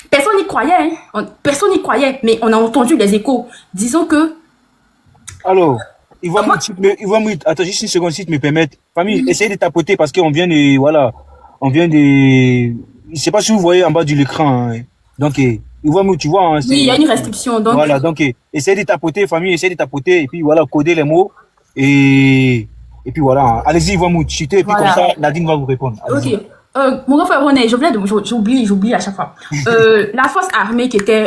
personne n'y croyait. Hein. Personne n'y croyait, mais on a entendu les échos. Disons que... Alors, attends juste une seconde, si tu me permets. Famille, essayez de tapoter parce qu'on vient de... Voilà, on vient de... Je ne sais pas si vous voyez en bas de l'écran. Hein. Donc, tu vois... Hein, oui, il y a une restriction. Donc... Voilà, donc essayez de tapoter, famille, essayez de tapoter. Et puis voilà, coder les mots. Et puis voilà, allez-y, Ivoamou, chutez, et puis voilà. Comme ça, Nadine va vous répondre. Ok. Mon grand frère René, j'oublie à chaque fois. La force armée qui était,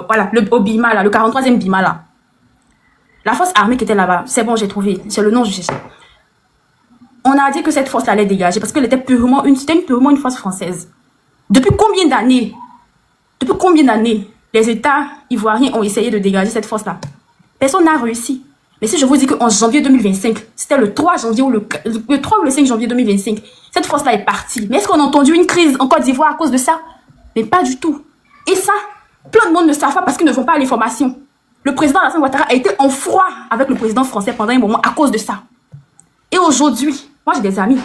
voilà, au Bima, là, le 43e Bima, là. La force armée qui était là-bas, c'est bon, j'ai trouvé, c'est le nom, je sais. On a dit que cette force allait dégager parce qu'elle était purement une force française. Depuis combien d'années les États ivoiriens ont essayé de dégager cette force-là? Personne n'a réussi. Mais si je vous dis qu'en janvier 2025, c'était le 3 janvier ou le 3 ou le 5 janvier 2025, cette force-là est partie. Mais est-ce qu'on a entendu une crise en Côte d'Ivoire à cause de ça? Mais pas du tout. Et ça, plein de monde ne savent pas parce qu'ils ne font pas les formations. Le président Alassane Ouattara a été en froid avec le président français pendant un moment à cause de ça. Et aujourd'hui, moi j'ai des amis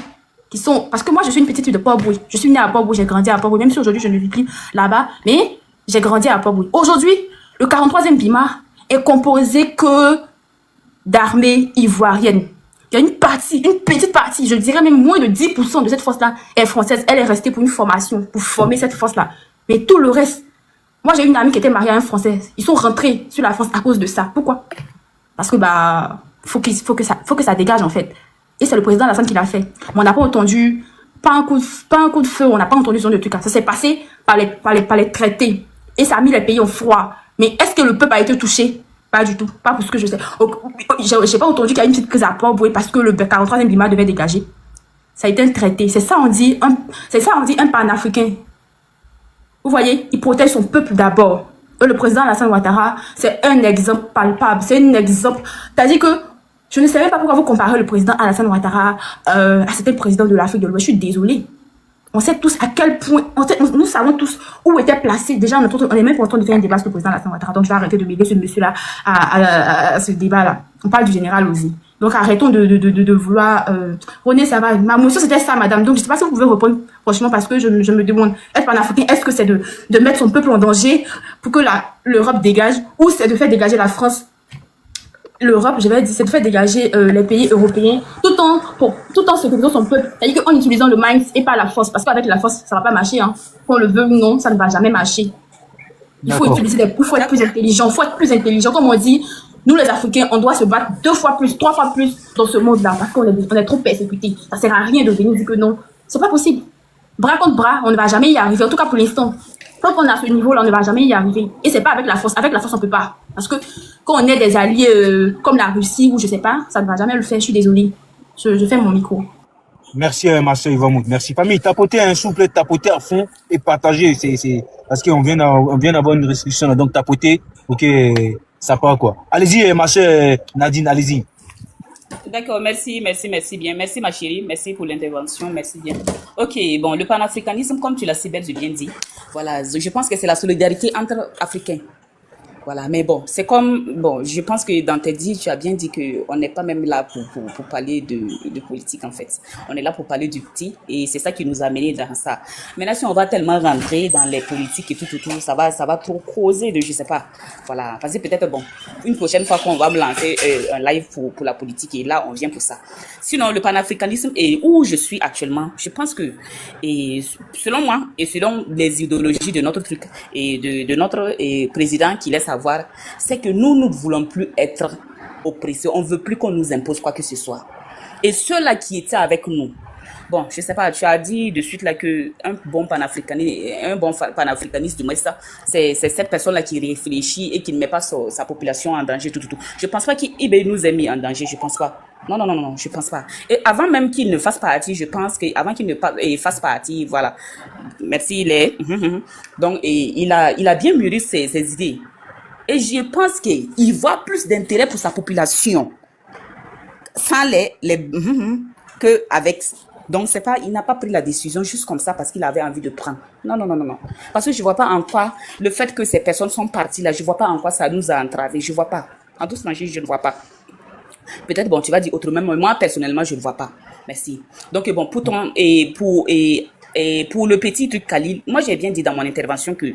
qui sont... Parce que moi je suis une petite fille de Port-Bouille. Je suis née à Port-Bouille, j'ai grandi à Port-Bouille. Même si aujourd'hui je ne vis plus là-bas, mais j'ai grandi à Port-Bouille. Aujourd'hui, le 43e Bima est composé que d'armée ivoirienne. Il y a une petite partie, je dirais même moins de 10% de cette force-là est française. Elle est restée pour une formation, pour former cette force-là. Mais tout le reste, moi j'ai une amie qui était mariée à un Français. Ils sont rentrés sur la France à cause de ça. Pourquoi? Parce que faut que ça dégage en fait. Et c'est le président Alassane qui l'a fait. Mais on n'a pas entendu, pas un coup de feu, on n'a pas entendu ce genre de truc. Ça s'est passé par les traités. Et ça a mis les pays en froid. Mais est-ce que le peuple a été touché? Pas du tout, pas pour ce que je sais. J'ai pas entendu qu'il y a une petite crise à Port-Bouille parce que le 43e Bima devait dégager. Ça a été un traité. C'est ça on dit un panafricain. Vous voyez, il protège son peuple d'abord. Le président Alassane Ouattara, c'est un exemple palpable. C'est un exemple. C'est-à-dire que je ne sais même pas pourquoi vous comparez le président Alassane Ouattara à certains présidents de l'Afrique de l'Ouest. Je suis désolée. On sait tous à quel point, nous savons tous où était placé. Déjà, on est même pas en train de faire un débat sur le président Alassane Ouattara. Donc, je vais arrêter de mêler ce monsieur-là à ce débat-là. On parle du général Ozi. Donc, arrêtons de vouloir... René, ça va. Ma motion, c'était ça, madame. Donc, je ne sais pas si vous pouvez répondre, franchement, parce que je me demande, être panafricain, est-ce que c'est de mettre son peuple en danger pour que l'Europe dégage, ou c'est de faire dégager la France? L'Europe, je vais dire, c'est de faire dégager les pays européens tout en sécurisant son peuple. C'est-à-dire qu'en utilisant le mind et pas la force. Parce qu'avec la force, ça ne va pas marcher. Hein. Qu'on le veut ou non, ça ne va jamais marcher. Il faut être plus intelligent. Il faut être plus intelligent. Comme on dit, nous les Africains, on doit se battre 2 fois plus, 3 fois plus dans ce monde-là. Parce qu'on est trop persécutés. Ça ne sert à rien de venir dire que non. C'est pas possible. Bras contre bras, on ne va jamais y arriver. En tout cas pour l'instant. Tant qu'on est à ce niveau-là, on ne va jamais y arriver. Et c'est pas avec la force. Avec la force, on ne peut pas. Parce que quand on est des alliés comme la Russie ou je sais pas, ça ne va jamais le faire. Je suis désolée. Je fais mon micro. Merci, ma soeur Ivoamou. Merci. Famille, tapotez un souple, tapotez à fond et partagez. C'est parce qu'on vient d'avoir une restriction. Là, donc, tapotez pour que ça part, quoi. Allez-y, ma soeur Nadine, allez-y. D'accord, merci bien. Merci ma chérie, merci pour l'intervention, merci bien. Ok, bon, le panafricanisme, comme tu l'as si bien dit, voilà, je pense que c'est la solidarité entre Africains. Voilà, mais bon, c'est comme, bon, je pense que dans tes dits, tu as bien dit qu'on n'est pas même là pour parler de politique, en fait. On est là pour parler du petit, et c'est ça qui nous a amené dans ça. Maintenant, si on va tellement rentrer dans les politiques et tout, ça va trop causer de, je sais pas. Voilà, parce que peut-être, bon, une prochaine fois qu'on va me lancer un live pour la politique, et là, on vient pour ça. Sinon, le panafricanisme, et où je suis actuellement, je pense que, et selon moi, et selon les idéologies de notre truc, et de notre président qui laisse avoir, c'est que nous ne voulons plus être oppressés. On ne veut plus qu'on nous impose quoi que ce soit. Et ceux-là qui étaient avec nous, Bon, je sais pas, tu as dit de suite là que un bon panafricaniste, du moins ça, c'est cette personne-là qui réfléchit et qui ne met pas sa population en danger, tout. Je pense pas qu'il nous ait mis en danger, je pense pas. Non, je pense pas. Et avant même qu'il ne fasse partie, je pense qu'avant qu'il ne fasse partie, voilà. Merci, Donc, il a bien mûri ses idées. Et je pense qu'il voit plus d'intérêt pour sa population sans que avec. Donc, c'est pas, il n'a pas pris la décision juste comme ça parce qu'il avait envie de prendre. Non. Parce que je vois pas en quoi le fait que ces personnes sont parties là, je vois pas en quoi ça nous a entravés. Je vois pas. En toute franchise, je ne vois pas. Peut-être, bon, tu vas dire autrement, mais moi, personnellement, je ne vois pas. Merci. Donc, bon, pour pour le petit truc Khalil, moi, j'ai bien dit dans mon intervention que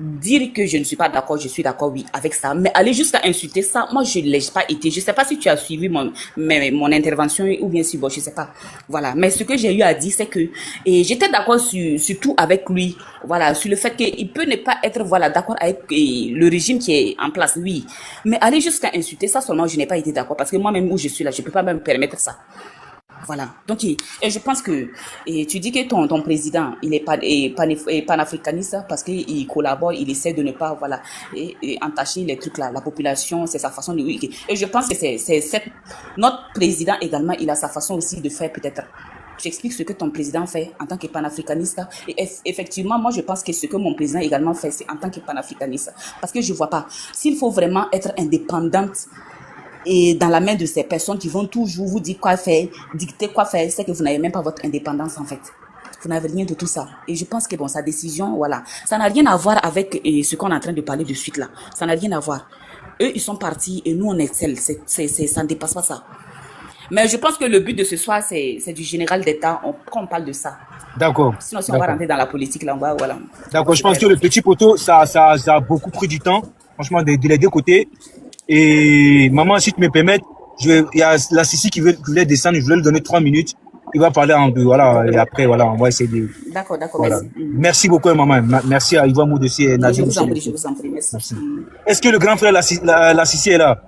dire que je ne suis pas d'accord, je suis d'accord, oui, avec ça. Mais aller jusqu'à insulter ça, moi, je ne l'ai pas été. Je ne sais pas si tu as suivi mon intervention ou bien si, bon, je ne sais pas. Voilà. Mais ce que j'ai eu à dire, c'est que j'étais d'accord sur tout avec lui. Voilà. Sur le fait qu'il peut ne pas être, voilà, d'accord avec le régime qui est en place, oui. Mais aller jusqu'à insulter ça, seulement, je n'ai pas été d'accord. Parce que moi-même, où je suis là, je ne peux pas me permettre ça. Voilà. Donc, et je pense que tu dis que ton président, il est panafricaniste parce qu'il collabore, il essaie de ne pas, voilà, entacher les trucs là. La population, c'est sa façon de. Et je pense que notre président également, il a sa façon aussi de faire peut-être. J'explique ce que ton président fait en tant que panafricaniste. Et effectivement, moi, je pense que ce que mon président également fait, c'est en tant que panafricaniste. Parce que je vois pas. S'il faut vraiment être indépendante, et dans la main de ces personnes qui vont toujours vous dire quoi faire, dicter quoi faire, c'est que vous n'avez même pas votre indépendance en fait. Vous n'avez rien de tout ça. Et je pense que bon, sa décision, voilà, ça n'a rien à voir avec ce qu'on est en train de parler de suite là. Ça n'a rien à voir. Eux, ils sont partis et nous, on excelle. Ça ne dépasse pas ça. Mais je pense que le but de ce soir, c'est du général d'État. Quand on parle de ça. D'accord. Sinon, si on va rentrer dans la politique, là, on va, voilà. D'accord, je pense que le petit poteau, ça a beaucoup pris du temps, franchement, de les deux côtés. Et maman, si tu me permets, il y a la Sissi qui voulait descendre, je voulais lui donner 3 minutes. Il va parler un peu, voilà, et après, voilà, on va essayer de. D'accord, voilà. merci. Merci beaucoup, maman. Merci à Yvan Moudessi et Nadia. Je vous en prie, merci. Est-ce que le grand frère la Sissi est là?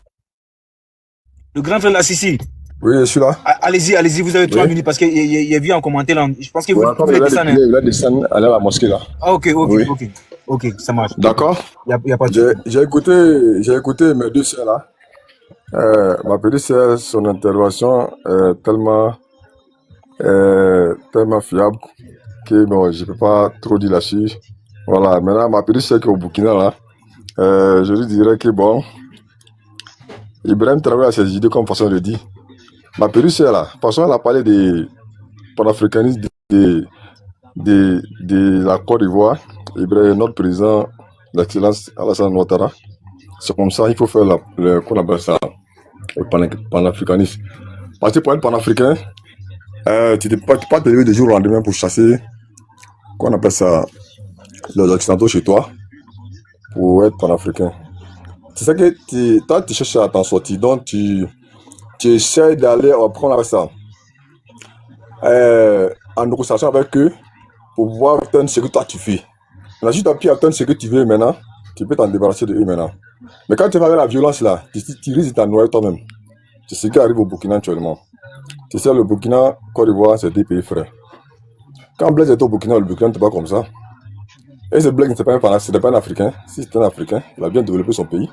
Le grand frère la Sissi? Oui, je suis là. Allez-y, vous avez 3 minutes parce qu'il y a vu en commentaire là. Je pense que vous voulez descendre. Il va descendre, aller à la mosquée là. Ah, ok, ça marche. D'accord. Il y a pas de. J'ai écouté mes deux sœurs là. Ma petite sœur, son intervention est tellement fiable que bon, je peux pas trop dire là-dessus. Voilà. Maintenant, ma petite sœur qui est au Burkina là, je lui dirais que bon, Ibrahim travaille à ses idées comme façon de dire. Ma petite sœur là, parce qu'elle a parlé de panafricanisme de la Côte d'Ivoire, Ibrahim, notre président, l'excellence Alassane Ouattara. C'est comme ça, il faut faire qu'on appelle ça, le panafricanisme. Parce que pour être panafricain, tu ne peux pas te lever de jour au lendemain pour chasser, qu'on appelle ça, les occidentaux chez toi, pour être panafricain. C'est ça que toi, tu cherches à t'en sortir, donc tu essaies d'aller prendre ça en négociation avec eux pour pouvoir obtenir ce que toi tu fais. Maintenant, si tu as pu obtenir ce que tu veux maintenant, tu peux t'en débarrasser de eux maintenant. Mais quand tu vas avec la violence là, tu risques de t'en noyer toi-même. C'est ce qui arrive au Burkina actuellement. Tu sais, le Burkina, Côte d'Ivoire, c'est deux pays frères. Quand Blaise était au Burkina, le Burkina n'était pas comme ça. Et ce Blaise, ce n'est pas un Africain. Si c'était un Africain, il a bien développé son pays.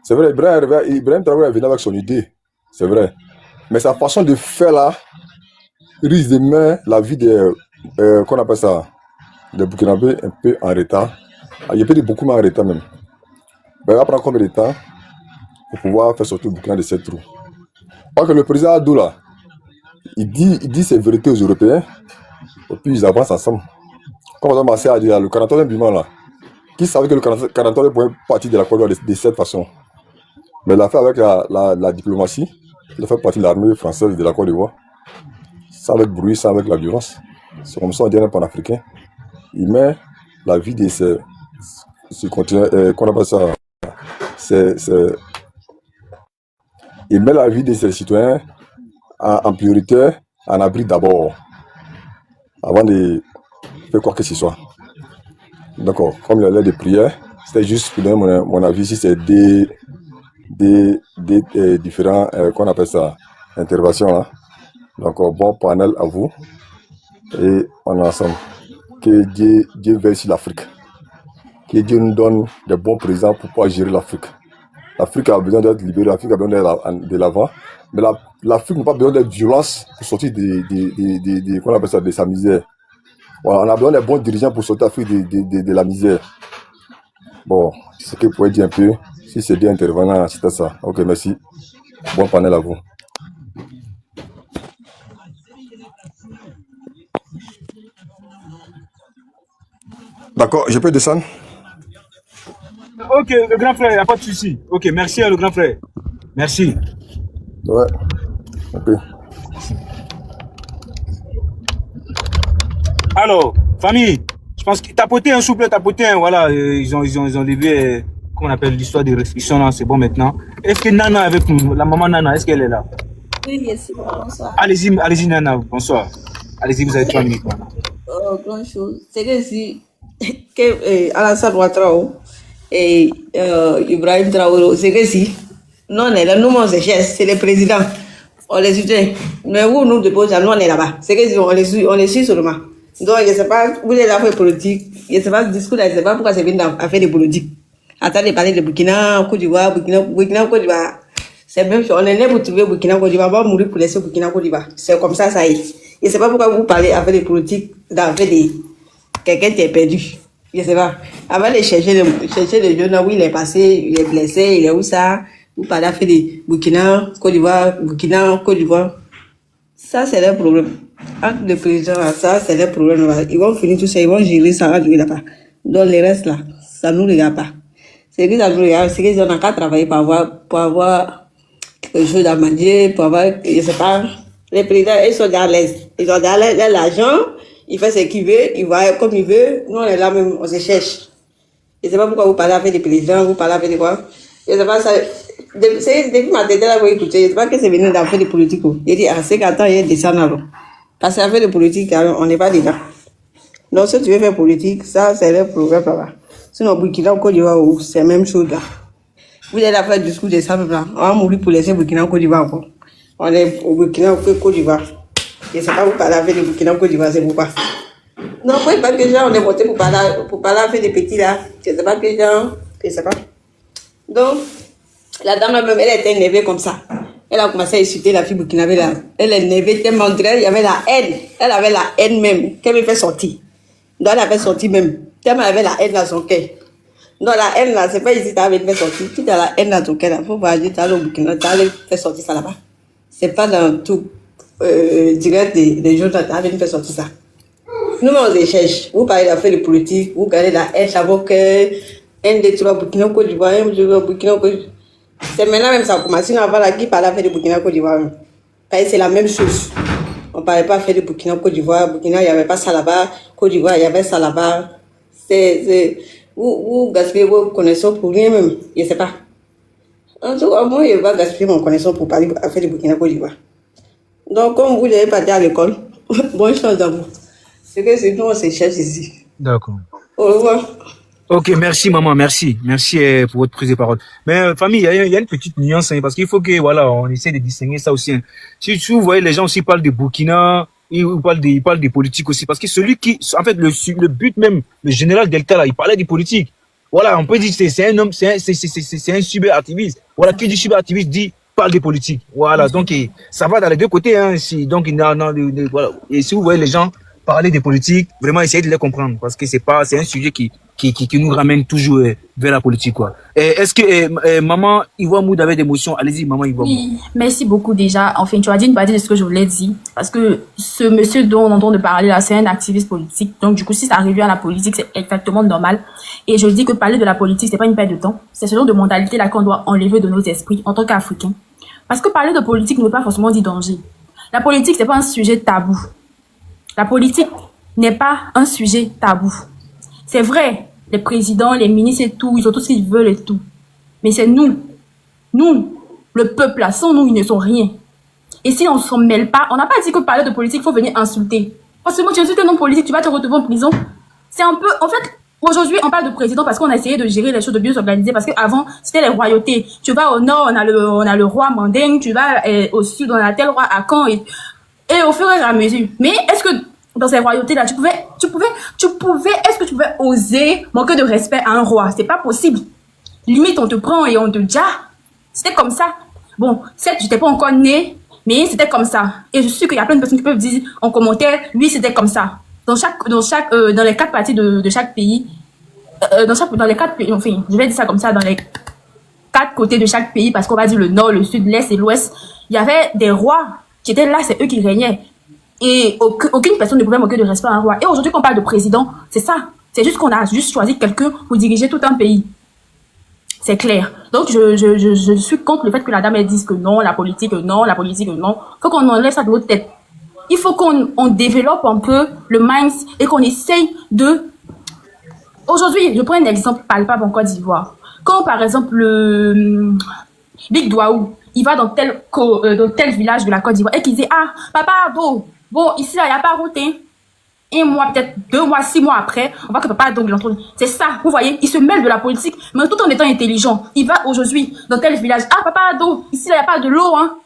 C'est vrai, Ibrahim Traoré est venu avec son idée. C'est vrai. Mais sa façon de faire là risque de mettre la vie des, qu'on appelle ça, des Burkinabés un peu en retard. Il peut dire beaucoup moins en retard même. Mais il va prendre combien de temps pour pouvoir faire sortir le Burkina de cette trou. Parce que le président Adou là, il dit ses vérités aux Européens, et puis ils avancent ensemble. Comme on a à dire, le 43e bilan là, qui savait que le 43e pouvait partir de la Côte d'Ivoire de cette façon. Mais il l'a fait avec la diplomatie. Il a fait partie de l'armée française de la Côte d'Ivoire. Sans avec bruit, sans avec la violence. C'est comme ça on dit un panafricain. Il met la vie de ce continent, qu'on appelle ça, il met la vie de ses citoyens en priorité, en abri d'abord, avant de faire quoi que ce soit. D'accord, comme il y a l'air de prière, c'était juste pour donner mon avis si c'est des différents, qu'on appelle ça, interventions là. Donc, bon panel à vous. Et on est ensemble. Que Dieu veille sur l'Afrique. Que Dieu nous donne des bons présidents pour pouvoir gérer l'Afrique. L'Afrique a besoin d'être libérée, l'Afrique a besoin d'être de l'avant. Mais l'Afrique n'a pas besoin d'être violence pour sortir qu'on appelle ça, de sa misère. Voilà, on a besoin des bons dirigeants pour sortir l'Afrique de la misère. Bon, c'est ce que vous pouvez dire un peu. Si c'est bien intervenant, c'était ça. Ok, merci. Bon panel à vous. D'accord, je peux descendre? Ok, le grand frère, il n'y a pas de souci. Ok, merci le grand frère. Merci. Ouais, ok. Alors, famille, je pense que tapoter un souple, tapoter, voilà, ils ont levé, comment on appelle, l'histoire des restrictions là, c'est bon maintenant. Est-ce que Nana avec nous, la maman Nana, est-ce qu'elle est là? Oui, merci, bonsoir. Allez-y Nana, bonsoir. Allez-y, vous avez 3 minutes. Grand chose. C'est que si, Alassane Ouattara et Ibrahim Traoré, c'est que si, non, on est là, nous, on se cherche, c'est le président. On les soutient. Mais où nous déposons, nous, on est là-bas. C'est que si, on les suit seulement. Donc, je ne sais pas, vous êtes là pour politique, je ne sais pas, le discours là, je ne sais pas pourquoi c'est venu à faire des politiques. Attendez de parler de Burkina, Côte d'Ivoire, Burkina, Côte d'Ivoire. C'est même chose, on est né pour trouver Burkina, Côte d'Ivoire, on va mourir pour laisser Burkina, Côte d'Ivoire. C'est comme ça, ça y est. Je ne sais pas pourquoi vous parlez avec des politiques, avec quelqu'un qui est perdu. Je ne sais pas. Avant de chercher les jeunes, où il est passé, il est blessé, il est où ça, vous parlez avec des Burkina, Côte d'Ivoire, Burkina, Côte d'Ivoire. Ça, c'est le problème. Entre les présidents, ça, c'est le problème. Ils vont finir tout ça, ils vont gérer ça, là-bas. Donc, les restes là, ça ne nous regarde pas. C'est que ça nous regarde, c'est qu'ils n'ont qu'à travailler pour avoir quelque chose à manger, pour avoir, je ne sais pas. Les présidents, ils sont dans l'aise. Ils ont dans l'argent, il fait ce qu'il veut, il va comme il veut. Nous, on est là même, on se cherche. Je ne sais pas pourquoi vous parlez avec des présidents, vous parlez avec des quoi. Je ne sais pas ça. Depuis ma tête là, vous écoutez, je ne sais pas que c'est venu d'affaires de politique. Il dit, ah, c'est qu'attends, il y a des alors. Parce qu'affaire de politique, on n'est pas dedans. Donc, si tu veux faire politique, ça, c'est le problème là-bas. Sinon, Burkina, Côte d'Ivoire, c'est la même chose là. Vous allez faire du discours des sables là. On va mourir pour laisser Burkina, Côte d'Ivoire encore. On est au Burkina, Côte d'Ivoire. Je ne sais pas vous parler avec le Burkina, Côte d'Ivoire, c'est pourquoi. Non, vous ne pas que les gens, on est voté pour parler avec des petits là. Je ne sais pas que les gens, je ne sais pas. Donc, la dame même, elle était énervée comme ça. Elle a commencé à insulter la fille burkinabé là. Elle est énervée tellement, il y avait la haine. Elle avait la haine même, qu'elle me fait sortir. Donc elle avait sorti même. Tellement elle avait la haine dans son cœur. Donc la haine là, c'est pas ici, tu as fait sortir. Tu as la haine dans ton cœur là. Il faut voir, tu as le Burkina, tu as fait sortir ça là-bas. C'est pas dans tout direct des jours, tu as fait sortir ça. Nous, on se cherche. Vous parlez d'affaires de politique, vous gardez la haine dans vos cœurs. Un des trois Burkina Côte d'Ivoire, un des Burkina Côte d'Ivoire. C'est maintenant même ça commence. Sinon, avant la qui parlait à faire de Burkina Côte d'Ivoire. C'est la même chose. On ne parlait pas à faire de Burkina Côte d'Ivoire. Burkina, il n'y avait pas ça là-bas. Côte d'Ivoire, il y avait ça là-bas. Vous gaspillez vos connaissances pour rien même. Je ne sais pas. En tout cas, moi, je vais gaspiller mon connaissance pour parler à faire de Burkina Côte d'Ivoire. Donc, comme vous n'avez pas été à l'école, bonne chance à vous. C'est que c'est nous, on se cherche ici. D'accord. Au revoir. Ok, merci maman, merci pour votre prise de parole. Mais famille, il y a une petite nuance, hein, parce qu'il faut que voilà, on essaie de distinguer ça aussi. Hein. Si vous voyez, les gens aussi parlent de Burkina, ils parlent des politiques aussi, parce que celui qui, en fait, le but même, le général Delta là, il parlait des politiques. Voilà, on peut dire que c'est un homme, c'est un cyber-activiste. Voilà, qui dit cyber-activiste dit parle des politiques. Voilà, donc ça va dans les deux côtés. Hein, donc voilà. Et si vous voyez les gens parler des politiques, vraiment essayez de les comprendre, parce que c'est un sujet qui nous ramène toujours vers la politique, quoi. Est-ce que maman Ivoire Moud avait des émotions? Allez-y, maman Ivoire Moud. Oui, merci beaucoup déjà. Enfin, tu as dit une partie de ce que je voulais dire, parce que ce monsieur dont on entend de parler là, c'est un activiste politique. Donc du coup, si ça arrive à la politique, c'est exactement normal. Et je dis que parler de la politique, c'est pas une perte de temps. C'est ce genre de mentalité là qu'on doit enlever de nos esprits en tant qu'Africains. Parce que parler de politique ne veut pas forcément dire danger. La politique, c'est pas un sujet tabou. La politique n'est pas un sujet tabou. C'est vrai, les présidents, les ministres et tout, ils ont tout ce qu'ils veulent et tout. Mais c'est nous, le peuple là, sans nous, ils ne sont rien. Et si on ne s'en mêle pas, on n'a pas dit que parler de politique, il faut venir insulter. Parce que moi, tu insultes un homme politique, tu vas te retrouver en prison. C'est un peu, en fait, aujourd'hui, on parle de président parce qu'on a essayé de gérer les choses, de bien s'organiser, parce qu'avant, c'était les royautés. Tu vas au nord, on a le roi Manding, tu vas au sud, on a tel roi à Caen. Et au fur et à mesure. Mais est-ce que dans ces royautés-là, est-ce que tu pouvais oser manquer de respect à un roi? C'est pas possible. Limite, on te prend et on te dit, ah, c'était comme ça. Bon, certes, j'étais pas encore née, mais c'était comme ça. Et je suis sûr qu'il y a plein de personnes qui peuvent dire en commentaire, lui, c'était comme ça. Dans les 4 parties de chaque pays, dans les 4 pays, enfin, je vais dire ça comme ça, dans les 4 côtés de chaque pays, parce qu'on va dire le nord, le sud, l'est et l'ouest, il y avait des rois qui étaient là, c'est eux qui régnaient. Et aucune personne ne pouvait manquer de respect à un roi. Et aujourd'hui, quand on parle de président, c'est ça. C'est juste qu'on a juste choisi quelqu'un pour diriger tout un pays. C'est clair. Donc, je suis contre le fait que la dame elle dise que non, la politique, non. Il faut qu'on enlève ça de notre tête. Il faut qu'on développe un peu le mindset et qu'on essaye de... Aujourd'hui, je prends un exemple palpable en Côte d'Ivoire. Quand, par exemple, le Big Douaou, il va dans tel village de la Côte d'Ivoire et qu'il dit, ah, papa, bon, ici, là, il n'y a pas route, hein. 1 mois, peut-être 2 mois, 6 mois après, on voit que papa donc il entre. C'est ça, vous voyez, il se mêle de la politique, mais tout en étant intelligent. Il va aujourd'hui dans tel village. Ah, papa, ici, là, il n'y a pas de l'eau, hein.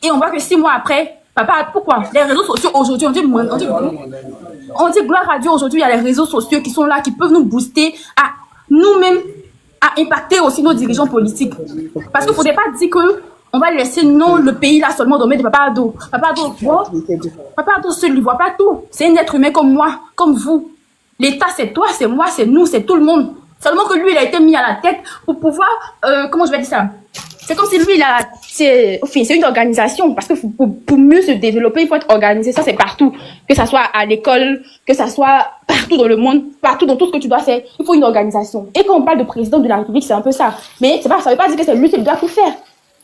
Et on voit que 6 mois après, papa, pourquoi? Les réseaux sociaux aujourd'hui, on dit gloire à Dieu, aujourd'hui, il y a les réseaux sociaux qui sont là, qui peuvent nous booster à nous-mêmes, à impacter aussi nos dirigeants politiques. Parce qu'il ne faudrait pas dire que on va laisser le pays là seulement dormir de Papa Ado. Papa Ado seul, il voit pas tout. C'est un être humain comme moi, comme vous. L'État, c'est toi, c'est moi, c'est nous, c'est tout le monde. Seulement que lui, il a été mis à la tête pour pouvoir, comment je vais dire ça? C'est comme si lui, c'est une organisation. Parce que pour mieux se développer, il faut être organisé. Ça, c'est partout. Que ça soit à l'école, que ça soit partout dans le monde, partout dans tout ce que tu dois faire. Il faut une organisation. Et quand on parle de président de la République, c'est un peu ça. Mais ça veut pas dire que c'est lui qui doit tout faire.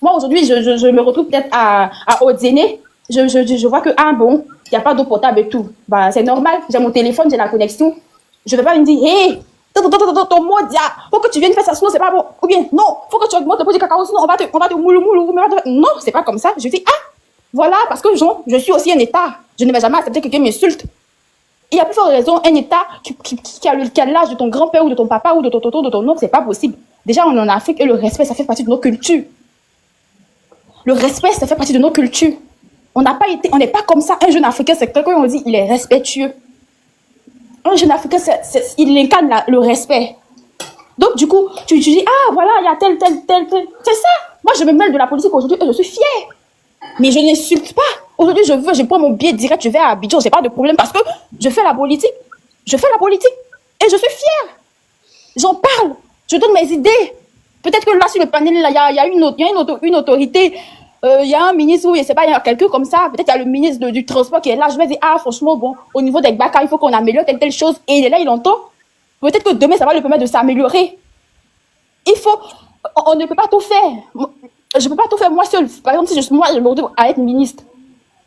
Moi, aujourd'hui, je me retrouve peut-être à Odéné. Je vois que, il n'y a pas d'eau potable et tout. Bah, c'est normal. J'ai mon téléphone, j'ai la connexion. Je ne vais pas me dire, hé, ton mot, faut que tu viennes faire ça, sinon c'est pas bon. Ou bien, non, faut que tu augmentes le pot de cacao, sinon on va te moulou. Non, c'est pas comme ça. Je dis, voilà, parce que je suis aussi un État. Je ne vais jamais accepter que quelqu'un m'insulte. Il y a plus forte raison, un État qui a l'âge de ton grand-père ou de ton papa ou de ton tonton, de ton oncle, c'est pas possible. Déjà, on est en Afrique et le respect, ça fait partie de nos cultures. Le respect, ça fait partie de nos cultures. On n'est pas comme ça. Un jeune Africain, c'est quelqu'un, on dit, il est respectueux. Un jeune Africain, il incarne le respect. Donc, du coup, tu dis, voilà, il y a tel. C'est ça. Moi, je me mêle de la politique aujourd'hui et je suis fière. Mais je n'insulte pas. Aujourd'hui, je prends mon billet direct, je vais à Abidjan, j'ai pas de problème parce que je fais la politique. Et je suis fière. J'en parle. Je donne mes idées. Peut-être que là, sur le panel, il y a une autorité, il y a un ministre ou je sais pas, il y a quelqu'un comme ça. Peut-être il y a le ministre du transport qui est là. Je vais dire, franchement, bon, au niveau des Gbaka, il faut qu'on améliore telle chose. Et il est là, il entend. Peut-être que demain, ça va lui permettre de s'améliorer. On ne peut pas tout faire. Je ne peux pas tout faire moi seule. Par exemple, si moi, je me retrouve à être ministre.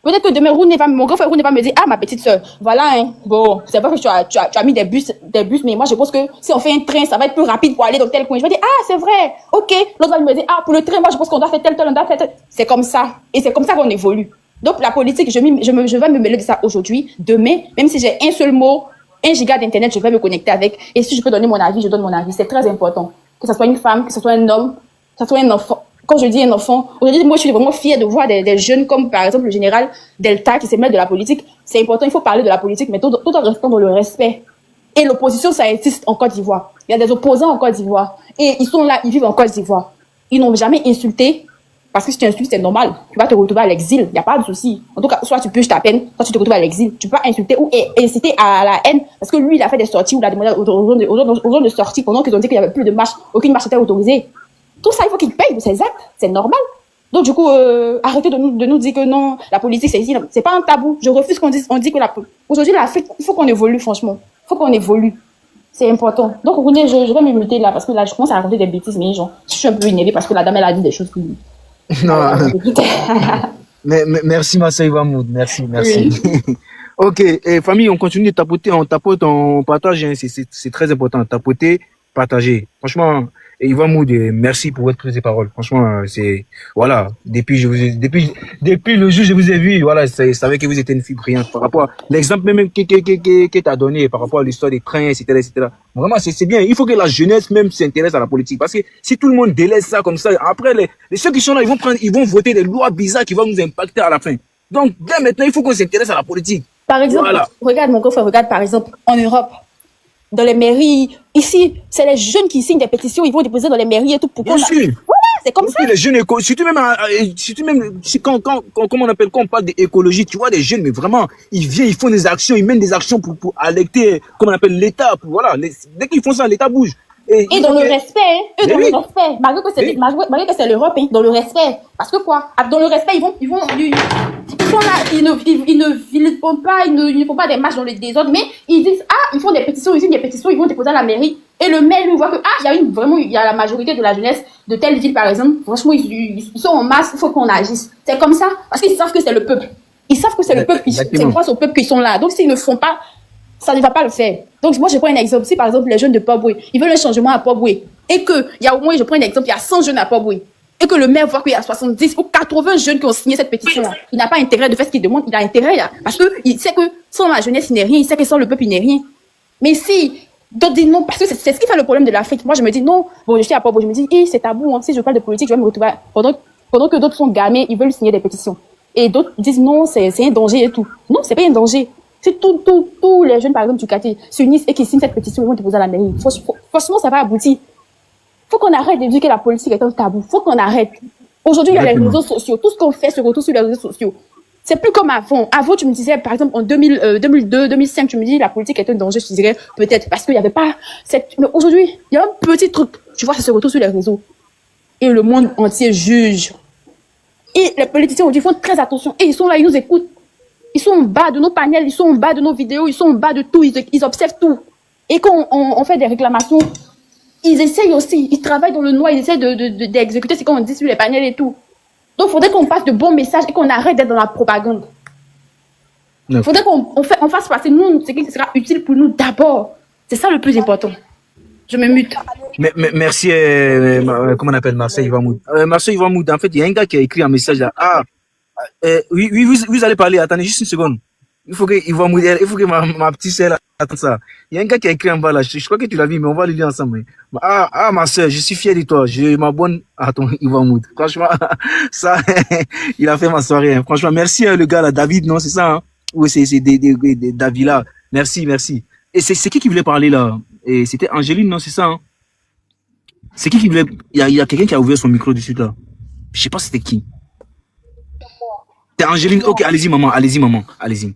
Peut-être que demain, mon grand frère Roune va me dire, ma petite soeur, voilà, hein, bon, c'est vrai que tu as mis des bus, mais moi, je pense que si on fait un train, ça va être plus rapide pour aller dans tel coin. Je vais dire, c'est vrai, ok. L'autre va me dire, pour le train, moi, je pense qu'on doit faire tel, on doit faire tel. C'est comme ça. Et c'est comme ça qu'on évolue. Donc, la politique, je vais me mêler de ça aujourd'hui. Demain, même si j'ai un seul mot, 1 giga d'internet, je vais me connecter avec. Et si je peux donner mon avis, je donne mon avis. C'est très important. Que ce soit une femme, que ce soit un homme, que ce soit un enfant. Quand je dis un enfant, aujourd'hui, moi, je suis vraiment fière de voir des jeunes comme, par exemple, le général Delta qui se mêle de la politique. C'est important, il faut parler de la politique, mais tout en restant dans le respect. Et l'opposition, ça existe en Côte d'Ivoire. Il y a des opposants en Côte d'Ivoire. Et ils sont là, ils vivent en Côte d'Ivoire. Ils n'ont jamais insulté, parce que si tu insultes, c'est normal. Tu vas te retrouver à l'exil, il n'y a pas de souci. En tout cas, soit tu purges ta peine, soit tu te retrouves à l'exil. Tu peux pas insulter ou inciter à la haine, parce que lui, il a fait des sorties où il a demandé aux gens de sortir pendant qu'ils ont dit qu'il n'y avait plus de marche, aucune marche n'était autorisée. Tout ça, il faut qu'il paye de ses actes. C'est normal. Donc, du coup, arrêtez de nous dire que non, la politique, c'est ici. C'est pas un tabou. Je refuse qu'on dit que aujourd'hui, l'Afrique, il faut qu'on évolue, franchement. Il faut qu'on évolue. C'est important. Donc, Roune, je vais me muter là, parce que là, je commence à raconter des bêtises, mais je suis un peu énervée parce que la dame, elle a dit des choses qui... Non. Merci, Massa Ivamoud. Merci. Oui. Ok, famille, on continue de tapoter, on tapote, on partage, hein, c'est très important. Tapoter, partager. Franchement, Ivamoud, merci pour votre prise de parole. Franchement, c'est, voilà, depuis le jour où je vous ai vu, voilà, je savais que vous étiez une fille brillante par rapport à l'exemple même que tu as donné par rapport à l'histoire des trains, etc. Vraiment, c'est bien. Il faut que la jeunesse même s'intéresse à la politique. Parce que si tout le monde délaisse ça comme ça, après, ceux qui sont là, ils vont voter des lois bizarres qui vont nous impacter à la fin. Donc, dès maintenant, il faut qu'on s'intéresse à la politique. Par exemple, Voilà. regarde mon frère, regarde par exemple en Europe, dans les mairies, ici, c'est les jeunes qui signent des pétitions, ils vont déposer dans les mairies et tout. Pourquoi Bien sûr. Voilà, c'est comme ça. Les jeunes surtout même comment on appelle, quand on parle d'écologie, tu vois, des jeunes, mais vraiment, ils viennent, ils font des actions, ils mènent des actions pour alerter, comment on appelle, l'État. Voilà, dès qu'ils font ça, l'État bouge. Et dans le respect, hein, Mais dans oui. le respect, malgré que c'est l'Europe, hein, dans le respect. Parce que quoi? Dans le respect, ils sont là, ils ne vilipendent pas, ils ne font pas des marches dans le désordre, mais ils disent, ils font des pétitions, ils signent des pétitions, ils vont déposer à la mairie. Et le maire lui voit que, il y a la majorité de la jeunesse de telle ville, par exemple. Franchement, ils sont en masse, il faut qu'on agisse. C'est comme ça, parce qu'ils savent que c'est le peuple. Ils savent que c'est le peuple, c'est grâce au peuple qu'ils sont là. Donc, s'ils ne font pas, ça ne va pas le faire. Donc, moi, je prends un exemple. Si, par exemple, les jeunes de Poboué, ils veulent un changement à Poboué, et que, il y a au moins, je prends un exemple, il y a 100 jeunes à Poboué, et que le maire voit qu'il y a 70 ou 80 jeunes qui ont signé cette pétition-là, il n'a pas intérêt de faire ce qu'il demande, il a intérêt, là, parce qu'il sait que sans la jeunesse, il n'est rien, il sait que sans le peuple, il n'est rien. Mais si d'autres disent non, parce que c'est ce qui fait le problème de l'Afrique. Moi, je me dis non, bon, je suis à Poboué, je me dis, c'est tabou, hein. Si je parle de politique, je vais me retrouver, pendant que d'autres sont gamés, ils veulent signer des pétitions. Et d'autres disent non, c'est un danger et tout. Non, c'est pas un danger. Si tous les jeunes, par exemple, du quartier s'unissent et qu'ils signent cette pétition, ils vont déposer à la mairie. Franchement, ça va aboutir. Faut qu'on arrête de dire que la politique est un tabou. Faut qu'on arrête. Aujourd'hui, il y a les réseaux sociaux. Tout ce qu'on fait se retrouve sur les réseaux sociaux. C'est plus comme avant. Avant, tu me disais, par exemple, en 2002, 2005, tu me dis la politique est un danger. Je te dirais peut-être parce qu'il n'y avait pas cette. Mais aujourd'hui, il y a un petit truc. Tu vois, ça se retrouve sur les réseaux. Et le monde entier juge. Et les politiciens aujourd'hui font très attention. Et ils sont là, ils nous écoutent. Ils sont en bas de nos panels, ils sont en bas de nos vidéos, ils sont en bas de tout, ils observent tout. Et quand on fait des réclamations, ils essayent aussi, ils travaillent dans le noir, ils essayent d'exécuter ce qu'on dit sur les panels et tout. Donc, il faudrait qu'on passe de bons messages et qu'on arrête d'être dans la propagande. Il faudrait qu'on fasse passer nous ce qui sera utile pour nous d'abord. C'est ça le plus important. Je me mute. Merci, comment on appelle Marseille Ivamoud. Marseille Ivamoud, en fait, il y a un gars qui a écrit un message là. Oui, vous allez parler. Attendez juste une seconde. Il faut que ma petite sœur attende ça. Il y a un gars qui a écrit en bas là. Je crois que tu l'as vu, mais on va le lire ensemble. Ma sœur, je suis fier de toi. Je m'abonne à ton Ivamoud. Franchement, ça, il a fait ma soirée. Hein. Franchement, merci le gars là, David, non, c'est ça. Hein? Oui, c'est David là. Merci. Et c'est qui voulait parler là? Et c'était Angéline, non, c'est ça. Hein? C'est qui voulait? Il y a quelqu'un qui a ouvert son micro dessus là. Je sais pas c'était qui. C'est Angéline. Ok, allez-y maman, allez-y. Ce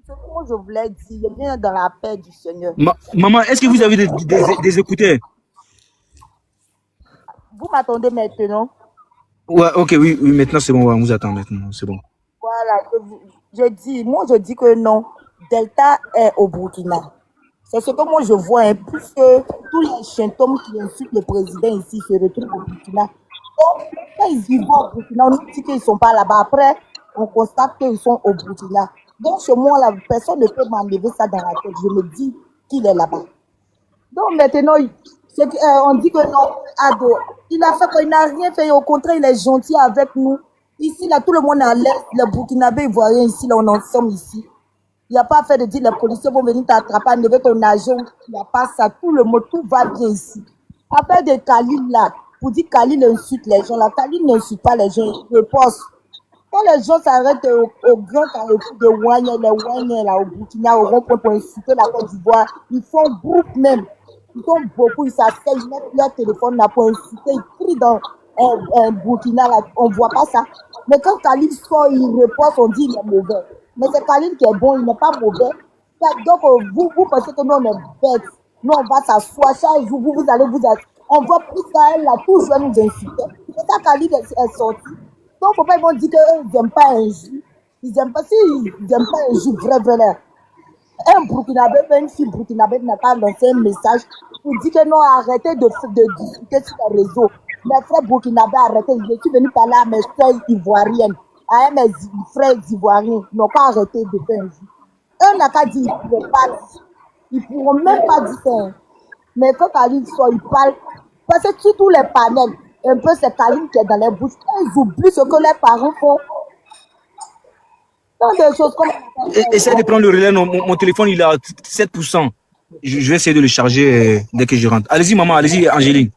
que je voulais dire, je viens dans la paix du Seigneur. Maman, est-ce que vous avez des écouteurs? Vous m'attendez maintenant? Ouais, ok, oui, maintenant c'est bon, ouais, on vous attend maintenant, c'est bon. Voilà, je dis que non, Delta est au Burkina. C'est ce que moi je vois, hein, puisque tous les symptômes qui insultent le président ici se retrouvent au Burkina. Donc, quand ils y vont au Burkina, on nous dit qu'ils ne sont pas là-bas. Après, on constate qu'ils sont au Burkina. Donc, chez moi, personne ne peut m'enlever ça dans la tête. Je me dis qu'il est là-bas. Donc, maintenant, on dit que non, Ado, il a fait qu'il n'a rien fait. Au contraire, il est gentil avec nous. Ici, là, tout le monde est à l'aise. Les Burkinabés, ils voient rien ici, là, on est ensemble ici. Il n'y a pas fait de dire les policiers vont venir t'attraper, enlever ton argent. Il n'y a pas ça. Tout le monde, tout va bien ici. Après de Khalil là, pour dire Khalil insulte les gens là, Khalil n'insulte pas les gens, il repose. Quand les gens s'arrêtent au grand carrefour de Ouagne, les Ouagne là, au Burkina, au rond-point pour insulter la Côte d'Ivoire, ils font groupe même. Ils sont beaucoup, ils s'asseyent, ils mettent leur téléphone là pour insulter, ils crient dans un Burkina là, on ne voit pas ça. Mais quand Khalil sort, il repose, on dit il est mauvais. Mais c'est Khalil qui est bon, il n'est pas mauvais. Donc vous pensez que nous on est bêtes. Nous on va s'asseoir chaque jour, vous allez on va plus ça, elle là, toujours nous insulter. C'est ça Khalil est sorti. Donc faut pas ils vont dire qu'ils n'aiment pas un jus. Ils n'aiment pas, si ils n'aiment pas un jus vrai. Un Burkinabé, une fille Burkinabé n'a pas lancé un message pour dire que non, arrêtez de discuter sur les réseaux. Mes frères Burkinabé, arrêtez. Je suis venu parler à mes frères ivoiriennes, à mes frères ivoiriens. Ils n'ont pas arrêté de faire un jus. Eux n'a pas dit, ils ne pourront pas dire. Ils ne pourront même pas dire ça. Mais quand Khalil sort, il parle. Parce que sur tous les panels, un peu c'est Khalil qui est dans les bouches. Ils oublient ce que les parents font. Dans des choses comme Essaye de prendre le relais. Mon téléphone, il est à 7%. Je vais essayer de le charger dès que je rentre. Allez-y, maman. Allez-y, Angéline.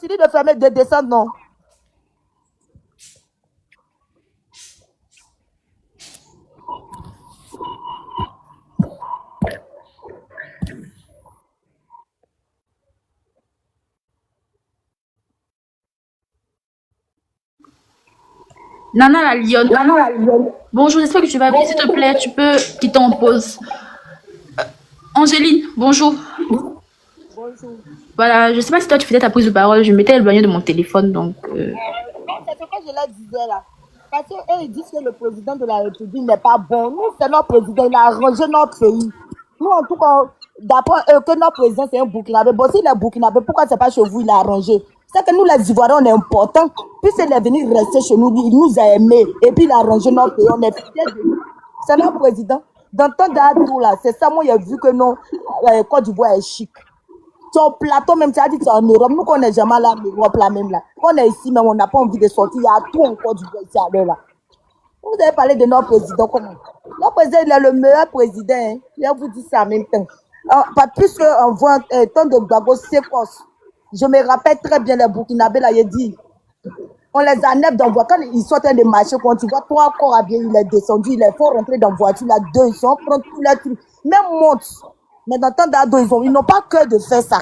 Continue de fermer, de descendre, non. Nana la lionne. Bonjour, j'espère que tu vas bien. S'il te plaît, tu peux quitter en pause. Angéline, bonjour. Bonjour. Voilà, je sais pas si toi tu faisais ta prise de parole. Je m'étais éloignée de mon téléphone, donc... Non, c'est ce que je leur disais là. Parce qu'eux, ils disent que le président de la République n'est pas bon. Nous, c'est notre président, il a arrangé notre pays. Nous, en tout cas, d'après eux, que notre président, c'est un Burkinabé. Bon, s'il est Burkinabé, pourquoi c'est pas chez vous, il a arrangé? C'est que nous, les Ivoiriens, on est importants. Puis il est venu rester chez nous, il nous a aimés. Et puis il a arrangé notre pays, on est fiers de lui. C'est notre président. Dans le temps d'Adou, là, c'est ça, moi, j'ai vu que non, Côte d'Ivoire est chic. Ton plateau, même, tu as dit que c'est en Europe. Nous, qu'on n'est jamais là, en Europe, là, même là. On est ici, mais on n'a pas envie de sortir. Il y a tout encore du ici à l'heure, là. Vous avez parlé de notre président, comment? Notre président, il est le meilleur président, hein. Je vous dis ça en même temps. Pas plus qu'en voit tant de Gbagbo Sékos. Je me rappelle très bien les Burkinabés, là, il dit. On les enlève dans la voiture. Quand ils sont en train de marcher, quand tu vois 3 corps à bien, il est descendu, il est fort rentrer dans la voiture, là, 2, ils sont prendre tous les trucs. Même monte. Mais dans le temps d'Ado, ils n'ont pas que de faire ça.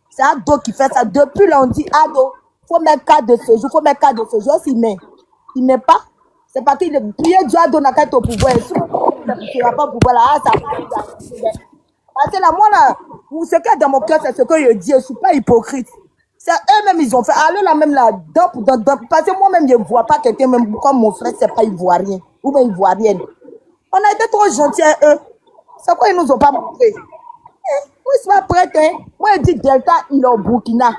C'est Ado qui fait ça. Depuis là, on dit Ado, il faut mettre 4 de séjour, il faut mettre 4 de séjour. S'il met, il met pas. C'est parce qu'il est prié Dieu Ado n'a qu'à être au pouvoir. Si il n'a pas au pouvoir là, ça va. Parce que là, moi, là, ce qu'il y a dans mon cœur, c'est ce que je dis. Je ne suis pas hypocrite. C'est eux-mêmes, ils ont fait. Allez là, même là, parce que moi-même, je ne vois pas quelqu'un, même comme mon frère, c'est pas ivoirien. Ou bien ivoirienne. On a été trop gentils à eux. C'est quoi ils nous ont pas montré? Oui, c'est pas prêt, hein. Moi, je dis Delta, il est au Burkina.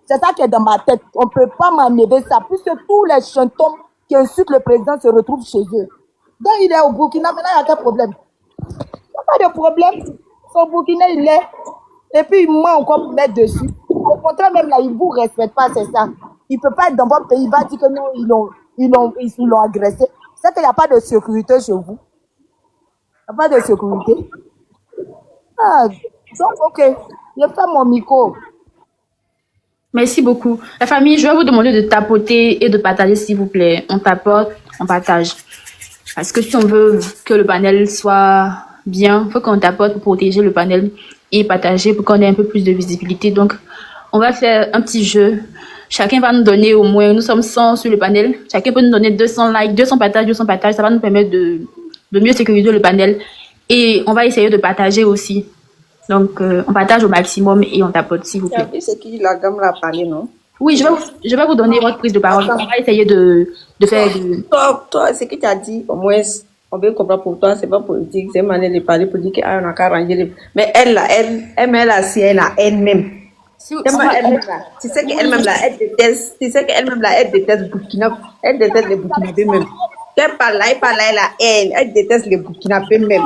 C'est ça qui est dans ma tête. On ne peut pas m'enlever ça. Puisque tous les chantons qui insultent le président se retrouvent chez eux. Donc, il est au Burkina. Maintenant, il y a quel problème? Il n'y a pas de problème. Son Burkina, il est. Et puis, il ment encore pour mettre dessus. Au contraire, même là, il ne vous respecte pas, c'est ça. Il ne peut pas être dans votre pays. Il va dire que non, ils l'ont agressé. C'est qu'il n'y a pas de sécurité chez vous. Il n'y a pas de sécurité. Ah, donc, ok. Je fais mon micro. Merci beaucoup. La famille, je vais vous demander de tapoter et de partager, s'il vous plaît. On tapote, on partage. Parce que si on veut que le panel soit bien, il faut qu'on tapote pour protéger le panel et partager pour qu'on ait un peu plus de visibilité. Donc, on va faire un petit jeu. Chacun va nous donner au moins, nous sommes 100 sur le panel. Chacun peut nous donner 200 likes, 200 partages, 200 partages. Ça va nous permettre de mieux sécuriser le panel. Et on va essayer de partager aussi. Donc, on partage au maximum et on tapote, s'il vous plaît. C'est qui la gamme l'a parlé, non? Oui, je vais vous donner votre prise de parole. On va essayer de faire... Toi, ce que tu as dit, au moins, on veut comprendre pour toi, c'est pas politique. C'est une manière de parler pour dire qu'on n'a qu'à ranger les... Mais elle, là, elle a si elle a elle-même. Tu sais qu'elle-même, là, elle déteste. Tu sais qu'elle-même, là, elle déteste Burkina. Elle déteste les Burkinabés même. Elle parle là, elle a haine. Elle déteste les Burkinabés même.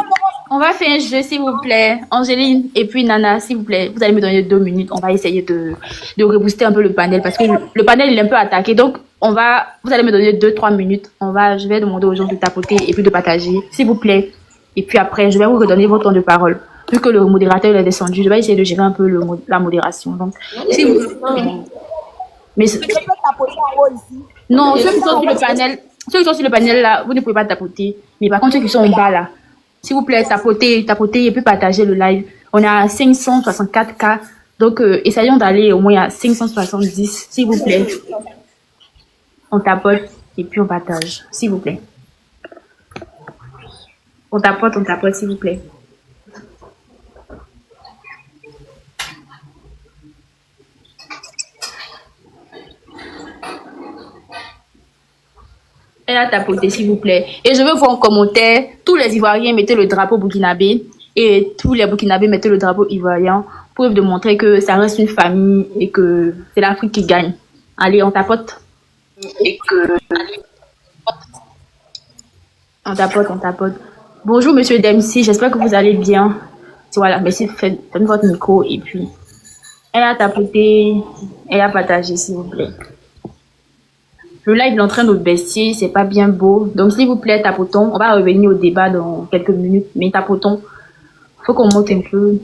On va faire un jeu, s'il vous plaît. Angéline et puis Nana, s'il vous plaît. Vous allez me donner 2 minutes. On va essayer de rebooster un peu le panel parce que le panel, il est un peu attaqué. Donc, vous allez me donner 2-3 minutes. Je vais demander aux gens de tapoter et puis de partager, s'il vous plaît. Et puis après, je vais vous redonner votre temps de parole. Vu que le modérateur est descendu, je vais essayer de gérer un peu la modération. Donc, si vous... Mais je peux tapoter en haut ici. Non, ceux qui sont sur le panel là, vous ne pouvez pas tapoter. Mais par contre, ceux qui sont en bas là, s'il vous plaît, tapotez et puis partagez le live. On a 564K. Donc, essayons d'aller au moins à 570, s'il vous plaît. On tapote et puis on partage, s'il vous plaît. On tapote, s'il vous plaît. Elle a tapoté, s'il vous plaît. Et je veux voir en commentaire, tous les Ivoiriens mettez le drapeau burkinabé et tous les Burkinabés mettez le drapeau ivoirien. Preuve de montrer que ça reste une famille et que c'est l'Afrique qui gagne. Allez, on tapote. On tapote. Bonjour, monsieur Dempsey, j'espère que vous allez bien. Voilà, merci, faites votre micro et puis... Elle a tapoté, elle a partagé, s'il vous plaît. Le live est en train de baisser, c'est pas bien beau. Donc, s'il vous plaît, tapotons. On va revenir au débat dans quelques minutes, mais tapotons. Faut qu'on monte un peu.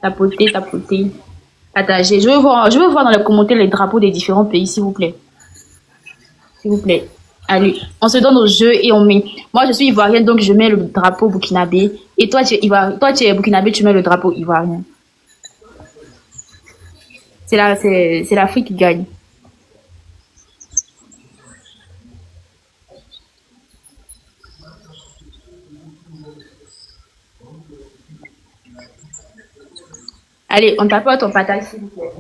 Tapoter. Partagez. Je veux voir dans les commentaires les drapeaux des différents pays, s'il vous plaît. S'il vous plaît. Allez, on se donne au jeu et on met. Moi, je suis ivoirienne, donc je mets le drapeau burkinabé. Et toi, tu es burkinabé, tu mets le drapeau ivoirien. C'est l'Afrique qui gagne. Allez, on tapote, on partage, s'il vous plaît.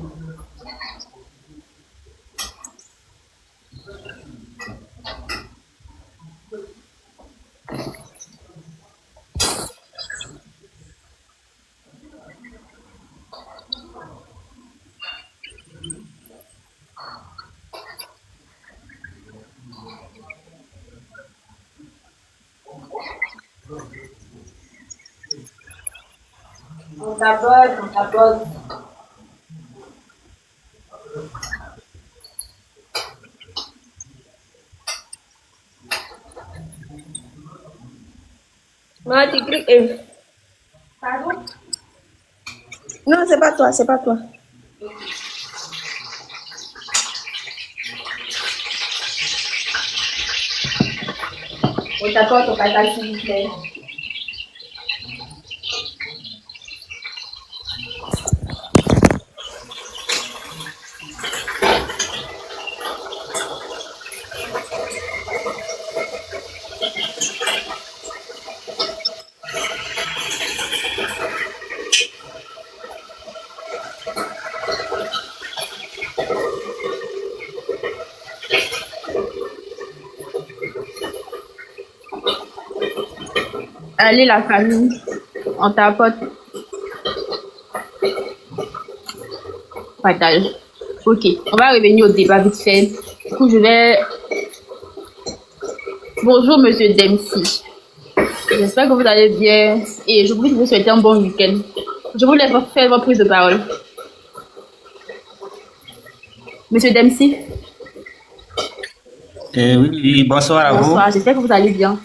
On tapote, on tapote. Maman, tu cliques. Pardon? Non, c'est pas toi, c'est pas toi. On tapote, on partage, s'il vous plaît. Allez, la famille, on tapote. Partage. Ok, on va revenir au débat vite fait. Du coup, je vais... Bonjour, monsieur Dempsey. J'espère que vous allez bien et je voulais vous souhaiter un bon week-end. Je voulais faire votre prise de parole. Monsieur Dempsey. Oui, bonsoir à vous. Bonsoir, j'espère que vous allez bien.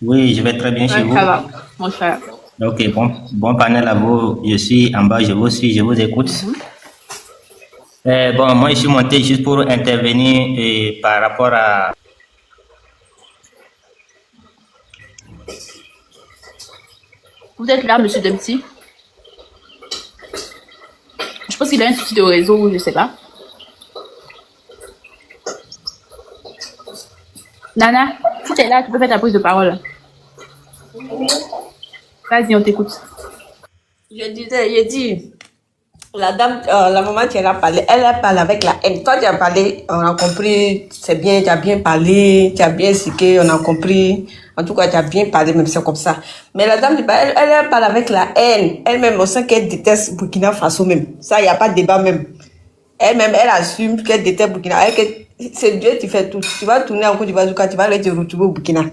Oui, je vais très bien chez vous. Ça va, mon frère. Ok, bon panel à vous. Je suis en bas, je vous suis, je vous écoute. Bon, moi, je suis monté juste pour intervenir par rapport à... Vous êtes là, monsieur Dempsey? Je pense qu'il a un souci de réseau, je sais pas. Nana, si tu es là, tu peux faire ta prise de parole. Vas-y, on t'écoute. Je dis, la dame, la maman qui a parlé, elle a parlé avec la haine. Toi, tu as parlé, on a compris, c'est bien, tu as bien parlé, tu as bien expliqué, on a compris. En tout cas, tu as bien parlé, même c'est comme ça. Mais la dame, elle parle avec la haine. Elle-même, on sent qu'elle déteste Burkina Faso même. Ça, il n'y a pas de débat même. Elle-même, elle assume qu'elle déteste Burkina. C'est Dieu qui fait tout. Tu vas tourner en Côte d'Ivoire, tu vas aller te retrouver au Burkina.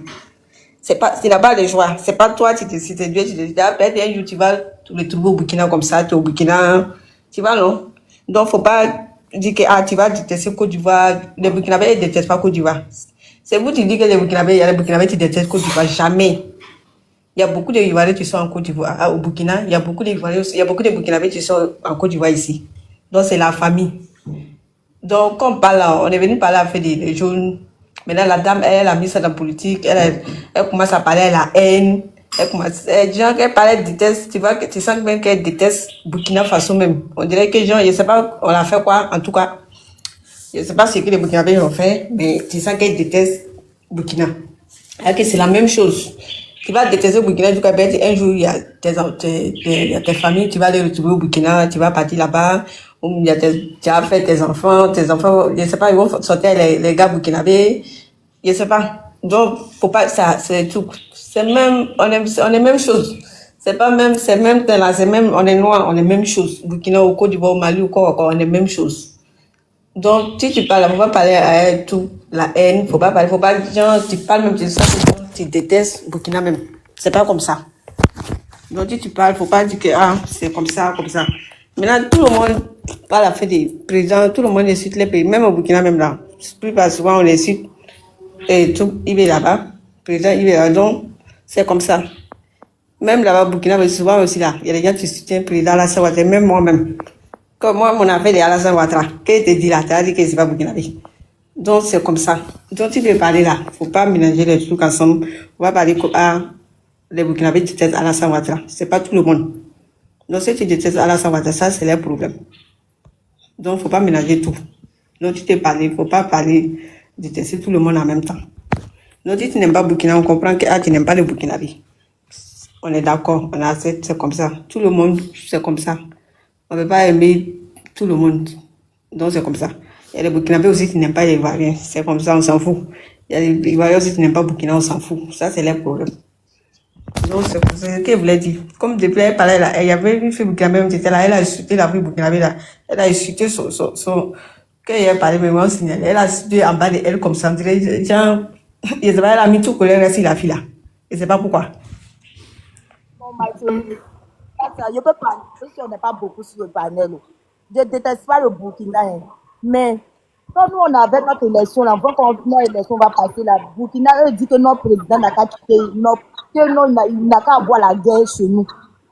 Tu n'as pas de choix. C'est pas toi qui décides, c'est Dieu qui décide. Peut-être un jour, tu vas te retrouver au Burkina comme ça, tu es au Burkina. Tu vas, non? Donc, faut pas dire que tu vas détester Côte d'Ivoire. Les Burkinabés ne détestent pas Côte d'Ivoire. C'est vous qui dites que les Burkinabés qui détestent Côte d'Ivoire. Jamais. Il y a beaucoup d'Ivoiriens qui sont en Côte d'Ivoire, au Burkina. Il y a beaucoup de Burkinabés qui sont en Côte d'Ivoire ici. Donc, c'est la famille. Donc, quand on parle, on est venu parler à faire des jaunes. Maintenant, la dame, elle a mis ça dans la politique. Elle commence à parler à la haine. Gens qu'elle parlait de déteste, tu sens même qu'elle déteste Burkina Faso même. On dirait que gens, je sais pas, on a fait quoi, en tout cas. Je sais pas ce que les Burkinabés ont fait, mais tu sens qu'elle déteste Burkina. Alors que c'est la même chose. Tu vas détester Burkina, du coup, un jour, il y a tes familles, tu vas les retrouver au Burkina, tu vas partir là-bas, tu as fait tes enfants, je sais pas, ils vont sortir les gars burkinabés, je sais pas. Donc, faut pas, ça, c'est tout. C'est même, on est même chose. C'est pas même, c'est même, on est noir, on est même chose. Burkina, au Côte d'Ivoire, au Mali, ou quoi, on est même chose. Donc, si tu parles, faut pas parler à elle, tout, la haine, faut pas, genre, tu parles même de ça, tu détestes Burkina même. C'est pas comme ça. Donc, si tu parles, faut pas dire que, c'est comme ça, comme ça. Maintenant, tout le monde parle à fait des présidents, tout le monde incite les pays, même au Burkina, même là. Plus pas souvent, on incite, et tout, il est là-bas. Président, il est là, donc, c'est comme ça. Même là-bas, au Burkina, mais souvent aussi là, il y a des gens qui soutiennent le président là, ça va être même moi-même. Comme moi, mon affaire est Alassane Ouattara. Qu'est-ce que tu dis là? Tu as dit que c'est pas burkinabé. Donc, c'est comme ça. Donc, tu peux parler là. Faut pas mélanger les trucs ensemble. On va parler comme les burkinabés détestent Alassane Ouattara. C'est pas tout le monde. Donc, si tu détestes Alassane Ouattara, ça, c'est leur problème. Donc, faut pas mélanger tout. Donc, tu t'es parlé. Faut pas parler, détester tout le monde en même temps. Donc, si tu n'aimes pas Burkina, on comprend que tu n'aimes pas les burkinabés. On est d'accord. On accepte, c'est comme ça. Tout le monde, c'est comme ça. On ne peut pas aimer tout le monde. Donc, c'est comme ça. Il y a les Burkinabés aussi qui n'aiment pas les Ivoiriens. C'est comme ça, on s'en fout. Il y a les Ivoiriens aussi qui n'aiment pas Burkina, on s'en fout. Ça, c'est leur problème. Donc, c'est ce qu'elle voulait dire. Comme depuis, elle parlait là, il y avait une fille burkinabé qui était là, elle a insulté la fille burkinabé là. Elle a insulté son... Quand elle parlait, mais moi, on signalait. Elle a insulté en bas de elle comme ça. On dirait, genre, elle a mis tout colère sur la fille là. Je ne sais pas pourquoi. Non, ma chérie. Je peux parler, parce qu'on n'est pas beaucoup sur le panel. Je ne déteste pas le Burkina. Hein. Mais quand nous, on avait notre élection, là, quand notre élection va passer, là, Burkina, eux dit que notre président n'a qu'à quitter, il n'a qu'à avoir la guerre chez nous.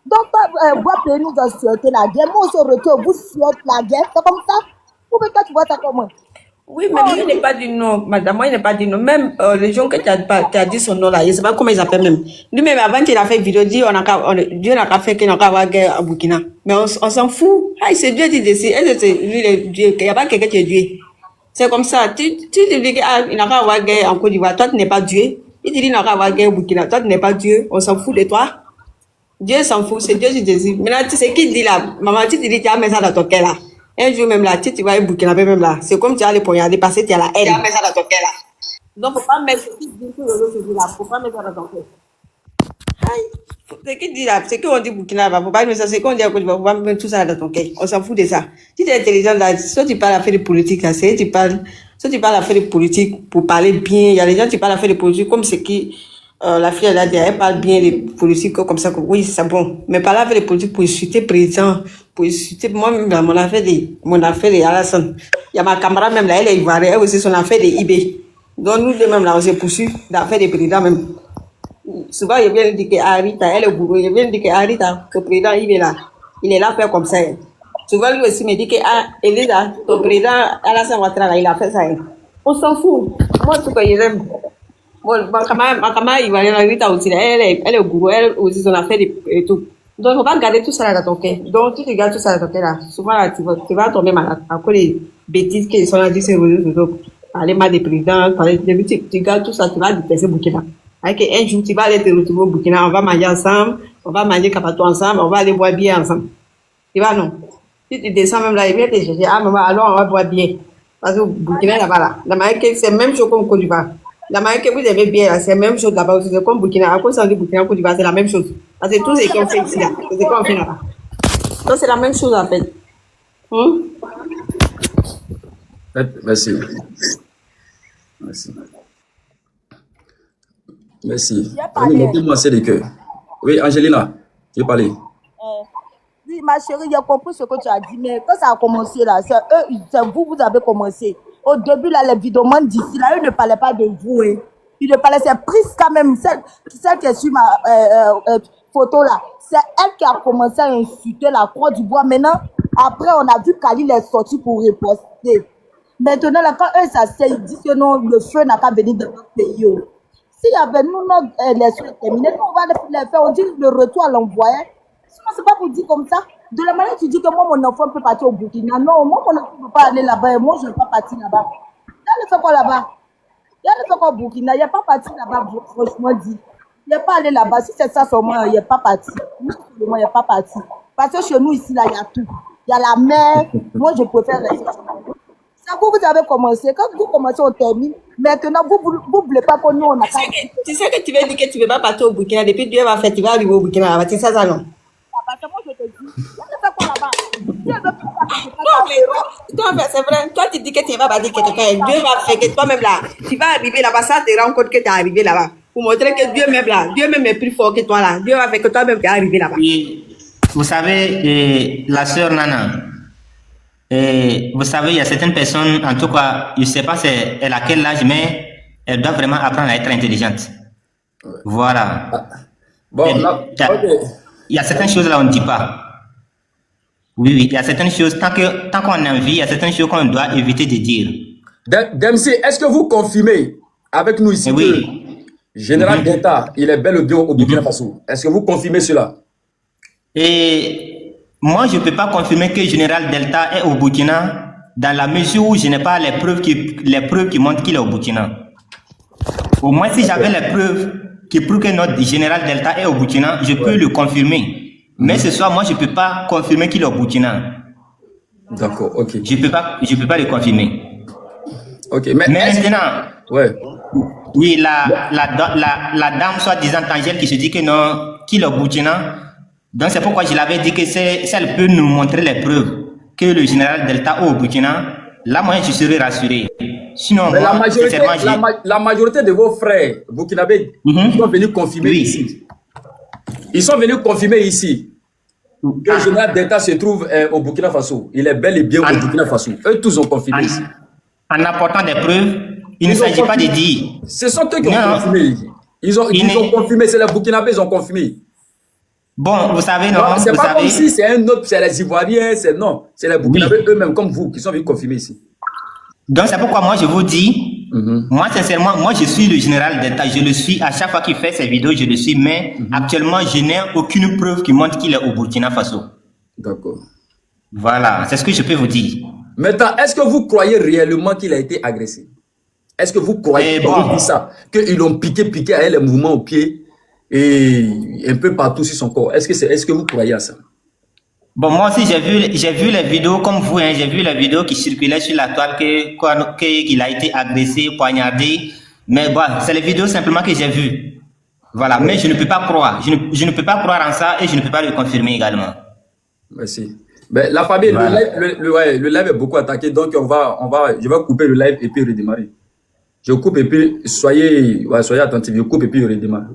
Donc, vous appelez nous de souhaiter la guerre. Moi, au retour, vous souhaitez la guerre. C'est comme ça. Pourquoi tu vois ça comment? Oui, mais moi, il n'est pas dit non, madame, moi, il n'est pas dit non. Même les gens que tu as dit son nom là, je ne sais pas comment ils appellent même. Lui-même, avant qu'il a fait une vidéo, Dieu n'a qu'à faire qu'il n'a qu'à avoir guerre à Burkina. Mais on s'en fout. Ah, c'est Dieu qui décide. Lui, le Dieu, il n'y a pas quelqu'un qui est Dieu. C'est comme ça. Tu te dis qu'il n'a qu'à avoir guerre en Côte d'Ivoire. Toi, tu n'es pas Dieu. Il te dit qu'il n'a qu'à avoir guerre au Burkina. Toi, tu n'es pas Dieu. On s'en fout de toi. Dieu s'en fout. C'est Dieu qui décide. Maintenant, tu sais qui dit là? Maman, tu te dis, tu as mis ça dans ton cœur là. Un jour même là, tu vas au Burkinabé même là. C'est comme tu as les poignarder parce que tu as la haine. Tu as mis ça dans ton cœur là. Donc, faut pas mettre ce qui dit sur le là. Faut pas mettre ça dans ton cœur. Aïe. C'est qui dit là, c'est qu'on dit Burkina, faut pas mettre ça, c'est qu'on dit à Côte d'Ivoire, faut pas mettre tout ça dans ton cœur. On s'en fout de ça. Si tu es intelligent là, soit tu parles à faire de politique là, soit tu parles à faire de politique pour parler bien. Il y a des gens qui parlent à faire de politique comme ce qui, la fille elle a dit, elle parle bien des politiques comme ça, oui, c'est bon. Mais parler à faire de politique pour insulter président, pour insulter, moi-même, mon affaire de Alassane. Il y a ma camarade même là, elle est ivoirienne, elle aussi son affaire de IB. Donc nous deux même là, on s'est poursuivi d'affaire des présidents même. Souvent, il vient dire que Arita, elle est gourou, il vient dire que Arita, le président, il est là faire comme ça. Souvent, lui aussi me dit que, Elisa, ton président, Alassane Ouattara, il a fait ça. On s'en fout. Moi, tout ce que j'aime. Ma camarade ivoirienne, Arita aussi, elle est gourou, elle aussi son affaire et tout. Donc, on va garder tout ça là dans ton cœur. Donc, tu regardes tout ça dans ton cœur là. Souvent, là, tu vas tomber malade. Encore les bêtises qui sont là, sur les réseaux, parler mal des présidents, tu gardes tout ça, tu vas détester Burkina. Avec un jour, tu vas aller te retrouver au Burkina, on va manger ensemble, on va manger capato ensemble, on va aller boire bien ensemble. Tu vas non? Si tu descends même là, il vient te chercher, maman, alors on va boire bien. Parce que au Burkina là-bas là, la manière que c'est même chose qu'au Côte d'Ivoire. La manière que vous aimez bien là, c'est la même chose là-bas aussi, c'est comme Burkina. À cause ça, on dit Burkina, Côte d'Ivoire, c'est la même chose. Parce que tout ce qu'on fait ici là, c'est ce qu'on fait là-bas. Donc c'est la même chose en fait. Merci. Merci. Mettez-moi assez de cœur. Oui, Angelina, tu veux parler? Oui, ma chérie, j'ai compris ce que tu as dit, mais quand ça a commencé là, c'est vous avez commencé. Au début, là, les vidéomans d'ici, là, eux ne parlaient pas de vous. Hein. Ils ne parlaient, c'est Pris quand même, celle qui est sur ma photo là. C'est elle qui a commencé à insulter la Côte d'Ivoire. Maintenant, après, on a vu Khalil est sorti pour riposter. Maintenant, là, quand eux s'asseyent, ils disent que non, le feu n'a pas venu de notre pays. S'il y avait nous, notre élection est terminée, nous, on va les faire, on dit le retour à l'envoyé. Sinon, c'est pas pour dire comme ça. De la manière que tu dis que moi, mon enfant peut partir au Burkina. Non, moi, mon enfant ne peut pas aller là-bas et moi, je ne veux pas partir là-bas. Il y a le fait quoi là-bas? Il y a le fait quoi au Burkina? Il n'y a pas parti là-bas, franchement dit. Il n'y a pas allé là-bas. Si c'est ça seulement, il n'y a pas parti. Moi, il n'y a pas parti. Parce que chez nous, ici, là, il y a tout. Il y a la mer. Moi, je préfère rester. Ça, vous avez commencé. Quand vous commencez, on termine. Maintenant, vous ne voulez pas que nous, on a pas. Tu sais que tu veux dire que tu ne veux pas partir au Burkina. Depuis Dieu va faire, tu vas arriver au Burkina. C'est ça, non? Parce que moi, je te dis, il y a fait quoi là-bas? Non, mais toi, c'est vrai. Toi, tu dis que tu vas pas dire que Dieu va faire que toi-même là, tu vas arriver là-bas, ça te rend compte que tu es arrivé là-bas. Pour montrer que Dieu même là, Dieu même est plus fort que toi là. Dieu va faire que toi-même tu es arrivé là-bas. Oui. Vous savez, la sœur Nana, vous savez, il y a certaines personnes, en tout cas, je ne sais pas elle a quel âge, mais elle doit vraiment apprendre à être intelligente. Voilà. Bon, là, Il y a certaines choses là, on ne dit pas. Oui, oui, il y a certaines choses, tant qu'on en vit, il y a certaines choses qu'on doit éviter de dire. Dempsey, est-ce que vous confirmez avec nous ici que Général Delta, il est bel et bien au Burkina Faso? Est-ce que vous confirmez cela? Et moi, je ne peux pas confirmer que Général Delta est au Burkina dans la mesure où je n'ai pas les preuves qui montrent qu'il est au Burkina. Au moins, si j'avais les preuves qui prouvent que notre Général Delta est au Burkina, je peux le confirmer. Mais ce soir, moi, je ne peux pas confirmer qu'il est au Burkina. D'accord, ok. Je ne peux pas le confirmer. Ok, mais maintenant, ouais. Oui, la dame, soi-disant Angèle, qui se dit que non, qu'il est au Burkina. Donc, c'est pourquoi je l'avais dit que si elle peut nous montrer les preuves que le général Delta est au Burkina, là, moi, je serai rassuré. Sinon, mais moi, la majorité de vos frères burkinabés sont venus confirmer ici. Ils sont venus confirmer ici que le général Delta se trouve au Burkina Faso. Il est bel et bien au Burkina Faso. Eux tous ont confirmé ici. En apportant des preuves, il ne s'agit pas de dire. Ce sont eux qui ont confirmé. Ils ont confirmé, c'est les Burkinabés, ils ont confirmé. Bon, vous savez, non, c'est pas comme si c'est un autre, c'est les Ivoiriens, non, c'est les Burkinabés eux-mêmes, comme vous, qui sont venus confirmer ici. Donc, c'est pourquoi moi, je vous dis, moi, sincèrement, moi, je suis le général Delta, je le suis, à chaque fois qu'il fait ses vidéos, je le suis, mais actuellement, je n'ai aucune preuve qui montre qu'il est au Burkina Faso. D'accord. Voilà, c'est ce que je peux vous dire. Maintenant, est-ce que vous croyez réellement qu'il a été agressé? Est-ce que vous croyez ça? Qu'ils l'ont piqué avec les mouvements au pied et un peu partout sur son corps? Est-ce que vous croyez à ça? Bon, moi aussi, j'ai vu les vidéos comme vous, j'ai vu les vidéos qui circulaient sur la toile qu'il a été agressé, poignardé. Mais bon, c'est les vidéos simplement que j'ai vues. Voilà, mais je ne peux pas croire. Je ne peux pas croire en ça et je ne peux pas le confirmer également. Merci. Ben, la famille, voilà. le live est beaucoup attaqué, donc je vais couper le live et puis redémarrer. Je coupe et puis soyez attentifs, je coupe et puis je redémarre.